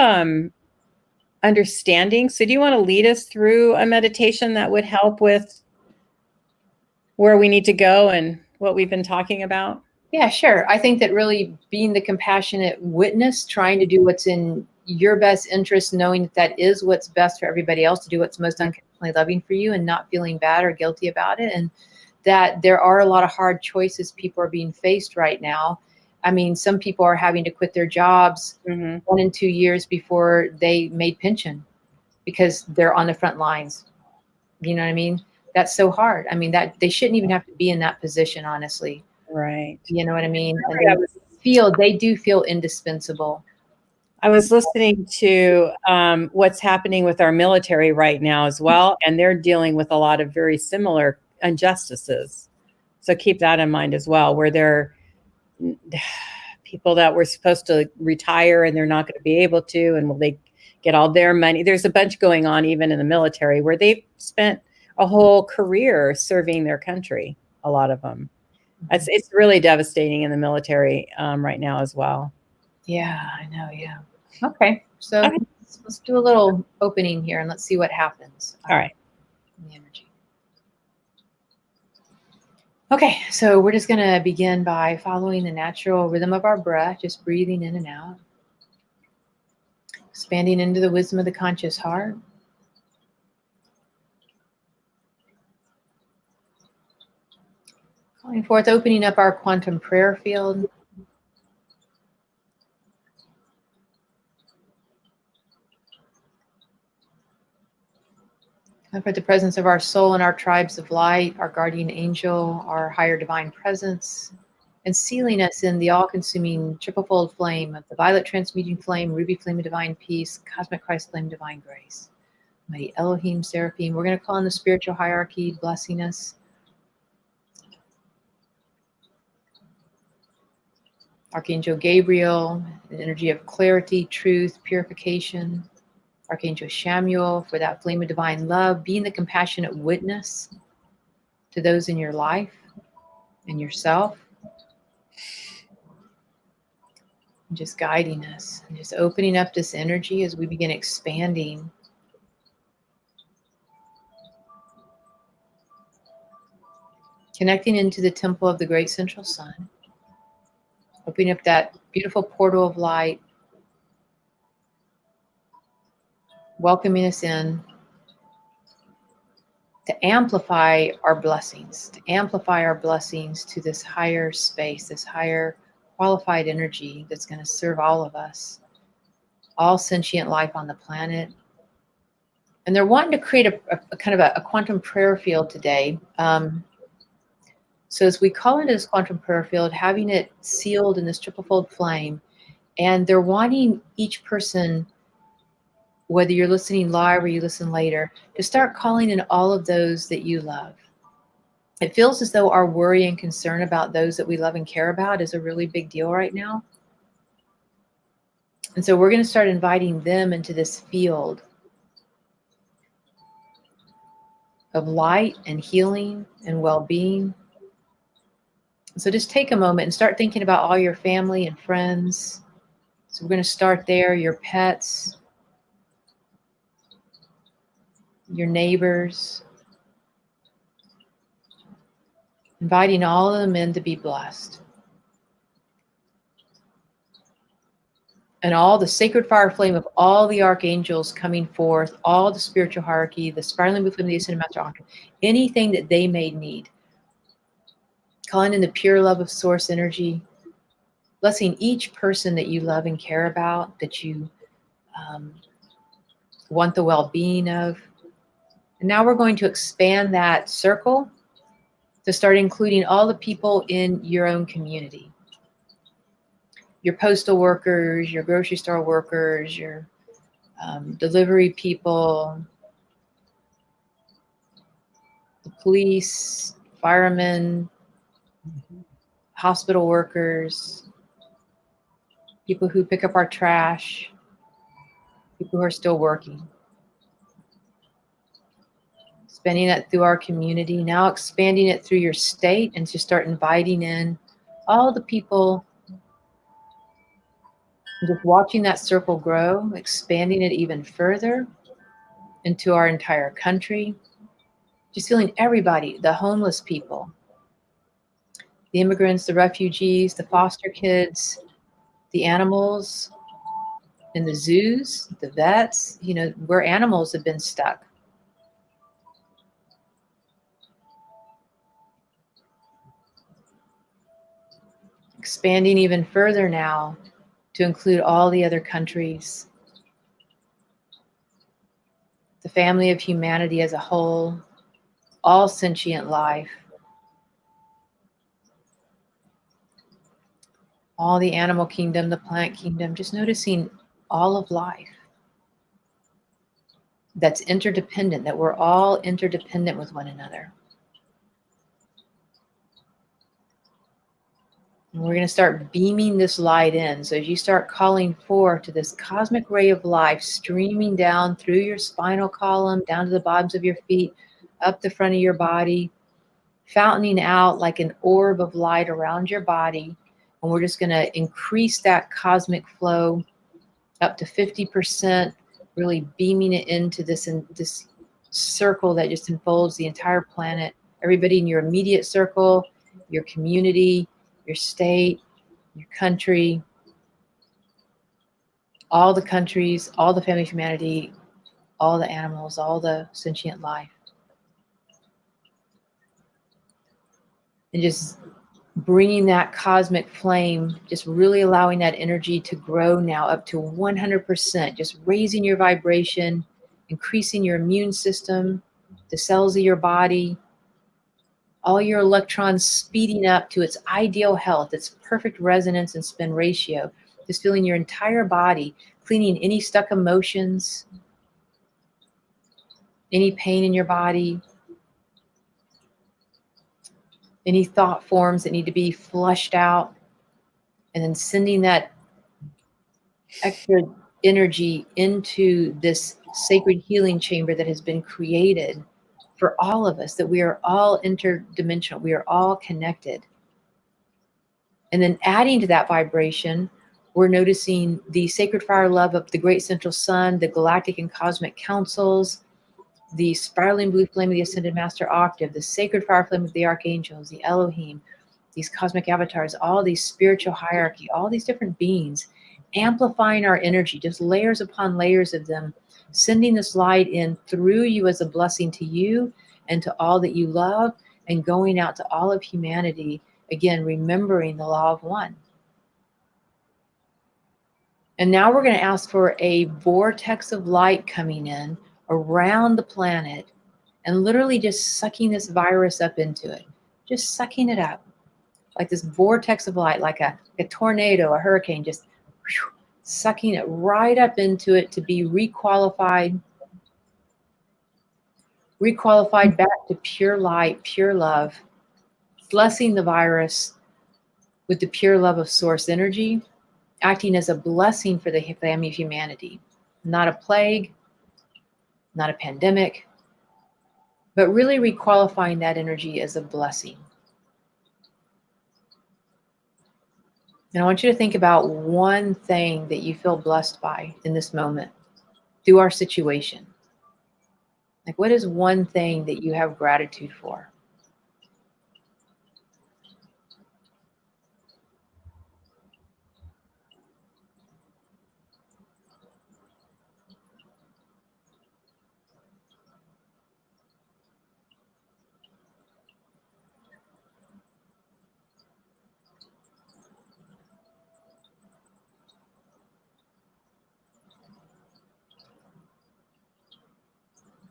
understanding. So do you want to lead us through a meditation that would help with where we need to go and what we've been talking about? Yeah, sure. I think that really being the compassionate witness, trying to do what's in your best interest, knowing that that is what's best for everybody else, to do what's most unconditionally loving for you and not feeling bad or guilty about it. And that there are a lot of hard choices people are being faced right now. I mean, some people are having to quit their jobs 1 and 2 years before they made pension because they're on the front lines. You know what I mean? That's so hard. I mean, that they shouldn't even have to be in that position, honestly. Right. You know what I mean? And they do feel indispensable. I was listening to what's happening with our military right now as well, and they're dealing with a lot of very similar injustices. So keep that in mind as well, where they're people that were supposed to retire and they're not going to be able to, and will they get all their money? There's a bunch going on even in the military where they've spent a whole career serving their country, a lot of them. It's really devastating in the military right now as well. Yeah, I know. Yeah. Okay. So let's do a little opening here and let's see what happens. All right. The energy. Okay. So we're just going to begin by following the natural rhythm of our breath, just breathing in and out, expanding into the wisdom of the conscious heart. Calling forth, opening up our quantum prayer field. And for the presence of our soul and our tribes of light, our guardian angel, our higher divine presence, and sealing us in the all-consuming triple-fold flame of the violet transmuting flame, ruby flame of divine peace, cosmic Christ flame, divine grace. Mighty Elohim, Seraphim. We're going to call on the spiritual hierarchy, blessing us. Archangel Gabriel, an energy of clarity, truth, purification. Archangel Shamuel for that flame of divine love, being the compassionate witness to those in your life and yourself. And just guiding us and just opening up this energy as we begin expanding. Connecting into the temple of the great central sun. Opening up that beautiful portal of light. Welcoming us in to amplify our blessings, to this higher space, this higher qualified energy that's going to serve all of us, all sentient life on the planet. And they're wanting to create a kind of a quantum prayer field today. So as we call into this quantum prayer field, having it sealed in this triple-fold flame, and they're wanting each person, whether you're listening live or you listen later, to start calling in all of those that you love. It feels as though our worry and concern about those that we love and care about is a really big deal right now. And so we're going to start inviting them into this field of light and healing and well-being. So just take a moment and start thinking about all your family and friends. So we're going to start there, your pets, your neighbors, inviting all of them in to be blessed. And all the sacred fire flame of all the archangels coming forth, all the spiritual hierarchy, the spiraling blue flame of the ascended master archangel, anything that they may need. Calling in the pure love of source energy, blessing each person that you love and care about, that you want the well-being of. And now we're going to expand that circle to start including all the people in your own community. Your postal workers, your grocery store workers, your delivery people, the police, firemen, hospital workers, people who pick up our trash, people who are still working. Expanding that through our community, now expanding it through your state, and to start inviting in all the people, just watching that circle grow, expanding it even further into our entire country. Just feeling everybody, the homeless people, the immigrants, the refugees, the foster kids, the animals in the zoos, the vets, where animals have been stuck. Expanding even further now to include all the other countries, the family of humanity as a whole, all sentient life, all the animal kingdom, the plant kingdom, just noticing all of life that's interdependent, that we're all interdependent with one another. And we're going to start beaming this light in. So as you start calling forth to this cosmic ray of life streaming down through your spinal column, down to the bottoms of your feet, up the front of your body, fountaining out like an orb of light around your body. And we're just going to increase that cosmic flow up to 50%, really beaming it into this circle that just enfolds the entire planet. Everybody in your immediate circle, your community, your state, your country, all the countries, all the family of humanity, all the animals, all the sentient life. And just bringing that cosmic flame, just really allowing that energy to grow now up to 100%, just raising your vibration, increasing your immune system, the cells of your body, all your electrons speeding up to its ideal health, its perfect resonance and spin ratio, just feeling your entire body, cleaning any stuck emotions, any pain in your body, any thought forms that need to be flushed out, and then sending that extra energy into this sacred healing chamber that has been created for all of us, that we are all interdimensional, we are all connected. And then adding to that vibration, we're noticing the sacred fire love of the great central sun, the galactic and cosmic councils, the spiraling blue flame of the ascended master octave, the sacred fire flame of the archangels, the Elohim, these cosmic avatars, all these spiritual hierarchy, all these different beings, amplifying our energy, just layers upon layers of them, sending this light in through you as a blessing to you and to all that you love, and going out to all of humanity, again, remembering the law of one. And now we're going to ask for a vortex of light coming in around the planet and literally just sucking this virus up into it, just sucking it up like this vortex of light, like a tornado, a hurricane, just whew, sucking it right up into it to be requalified back to pure light, pure love, blessing the virus with the pure love of source energy, acting as a blessing for the family of humanity. Not a plague, not a pandemic, but really requalifying that energy as a blessing. And I want you to think about one thing that you feel blessed by in this moment through our situation. Like, what is one thing that you have gratitude for?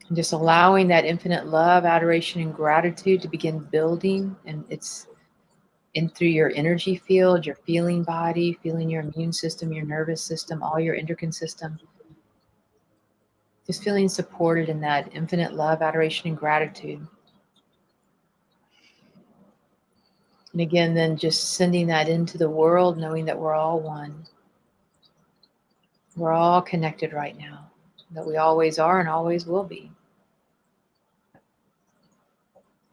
And just allowing that infinite love, adoration, and gratitude to begin building, and it's in through your energy field, your feeling body, feeling your immune system, your nervous system, all your endocrine system. Just feeling supported in that infinite love, adoration, and gratitude. And again, then just sending that into the world, knowing that we're all one. We're all connected right now, that we always are and always will be.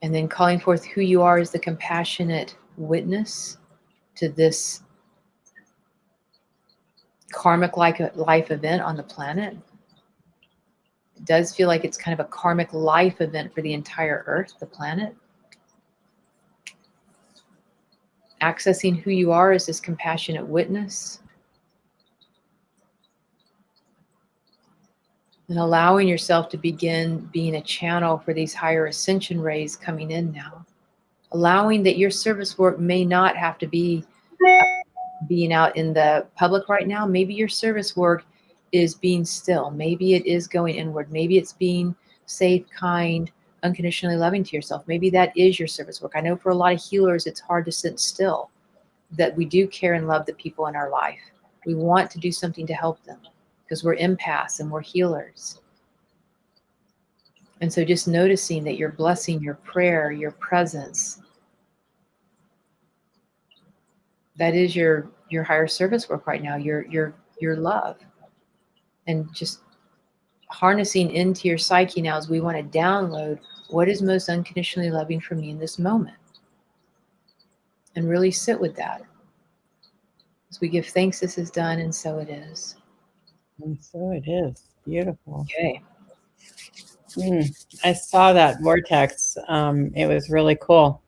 And then calling forth who you are as the compassionate witness to this karmic life event on the planet. It does feel like it's kind of a karmic life event for the entire earth, the planet. Accessing who you are as this compassionate witness. And allowing yourself to begin being a channel for these higher ascension rays coming in now. Allowing that your service work may not have to be being out in the public right now. Maybe your service work is being still. Maybe it is going inward. Maybe it's being safe, kind, unconditionally loving to yourself. Maybe that is your service work. I know for a lot of healers, it's hard to sit still, that we do care and love the people in our life. We want to do something to help them because we're empaths and we're healers. And so just noticing that your blessing, your prayer, your presence, that is your higher service work right now, your love. And just harnessing into your psyche now as we want to download what is most unconditionally loving for me in this moment. And really sit with that. As we give thanks, this is done, and so it is. And so it is. Beautiful. Okay. I saw that vortex. It was really cool.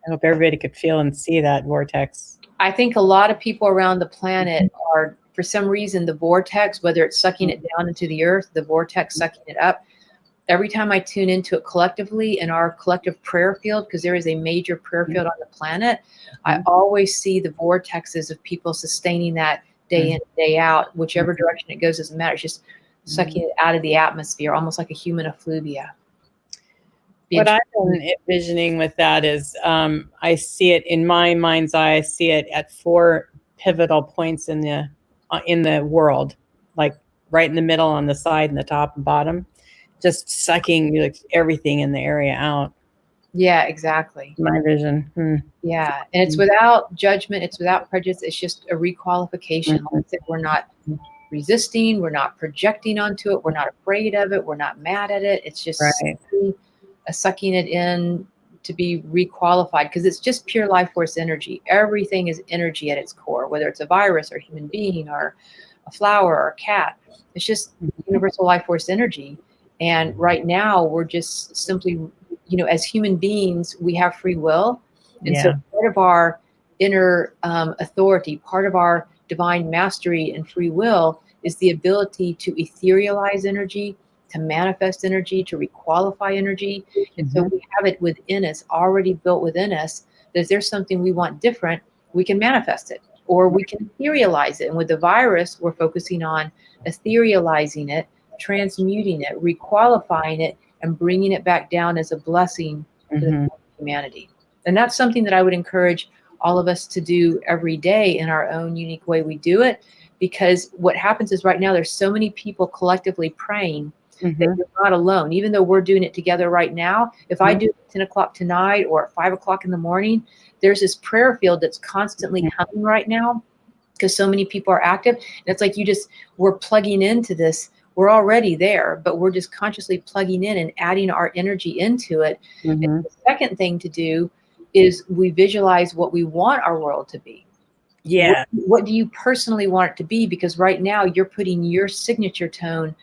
I hope everybody could feel and see that vortex. I think a lot of people around the planet are, for some reason, the vortex, whether it's sucking it down into the earth, the vortex sucking it up. Every time I tune into it collectively in our collective prayer field, because there is a major prayer field on the planet, I always see the vortexes of people sustaining that day in, day out, whichever direction it goes doesn't matter. It's just sucking it out of the atmosphere, almost like a human effluvia. What I've been envisioning with that is I see it in my mind's eye. I see it at 4 pivotal points in the world, like right in the middle, on the side, and the top and bottom, just sucking like everything in the area out. Yeah, exactly. My vision. Yeah, and it's without judgment. It's without prejudice. It's just a requalification. Like I said, we're not resisting. We're not projecting onto it. We're not afraid of it. We're not mad at it. It's just sucking it in to be requalified, because it's just pure life force energy. Everything is energy at its core, whether it's a virus or a human being or a flower or a cat. It's just universal life force energy. And right now we're just simply, as human beings, we have free will. And so part of our inner authority, part of our divine mastery and free will is the ability to etherealize energy, to manifest energy, to requalify energy. And so we have it within us, already built within us, that if there's something we want different, we can manifest it, or we can etherealize it. And with the virus, we're focusing on etherealizing it, transmuting it, requalifying it, and bringing it back down as a blessing to humanity. And that's something that I would encourage all of us to do every day in our own unique way we do it. Because what happens is right now, there's so many people collectively praying that Mhm. you're not alone. Even though we're doing it together right now, if I Mhm. do it at 10 o'clock tonight or at 5 o'clock in the morning, there's this prayer field that's constantly humming right now because so many people are active. And it's like we're plugging into this. We're already there, but we're just consciously plugging in and adding our energy into it. And Mhm. the second thing to do is we visualize what we want our world to be. Yeah. What do you personally want it to be? Because right now you're putting your signature tone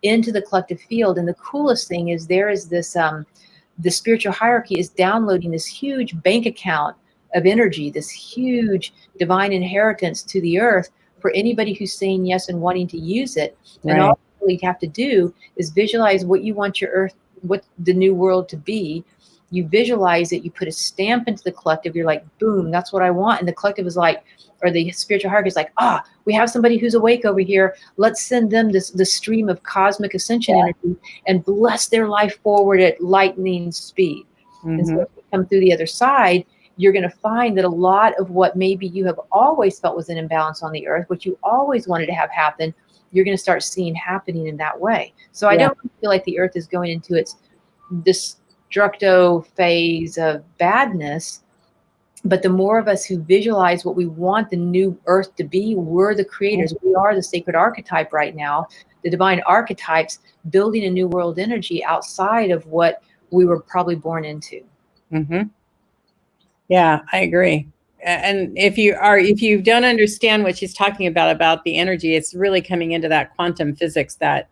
into the collective field. And the coolest thing is there is this, the spiritual hierarchy is downloading this huge bank account of energy, this huge divine inheritance to the earth for anybody who's saying yes and wanting to use it. And Right. all you really have to do is visualize what you want your earth, what the new world to be. You visualize it, you put a stamp into the collective, you're like, boom, that's what I want. And the collective is like, or the spiritual hierarchy is like, we have somebody who's awake over here. Let's send them the stream of cosmic ascension energy and bless their life forward at lightning speed. And so Mhm. if you come through the other side, you're going to find that a lot of what maybe you have always felt was an imbalance on the earth, what you always wanted to have happen, you're going to start seeing happening in that way. So I Yeah. don't feel like the earth is going into its destructo phase of badness. But the more of us who visualize what we want the new earth to be, we're the creators. We are the sacred archetype right now, the divine archetypes building a new world energy outside of what we were probably born into. Mhm. Yeah, I agree. And if you don't understand what she's talking about the energy, it's really coming into that quantum physics that,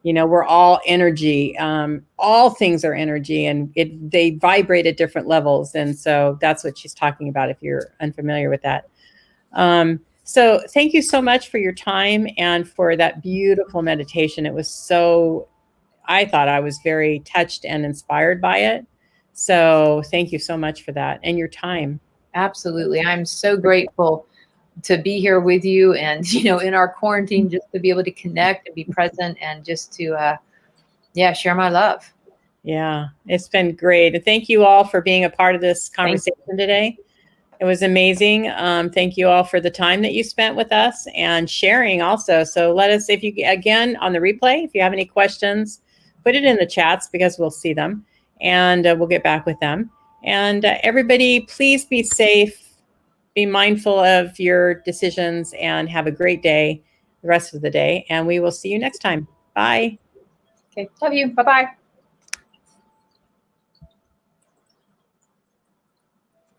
we're all energy. All things are energy, and they vibrate at different levels. And so that's what she's talking about. If you're unfamiliar with that, so thank you so much for your time and for that beautiful meditation. It was so. I thought I was very touched and inspired by it. So thank you so much for that and your time. Absolutely. I'm so grateful to be here with you and, in our quarantine, just to be able to connect and be present and just to, share my love. Yeah, it's been great. And thank you all for being a part of this Thank you. conversation today. It was amazing. Thank you all for the time that you spent with us and sharing also. So let us, if you, again, on the replay, if you have any questions, put it in the chats because we'll see them and we'll get back with them. And everybody, please be safe, be mindful of your decisions, and have a great day, the rest of the day. And we will see you next time. Bye. Okay. Love you. Bye-bye.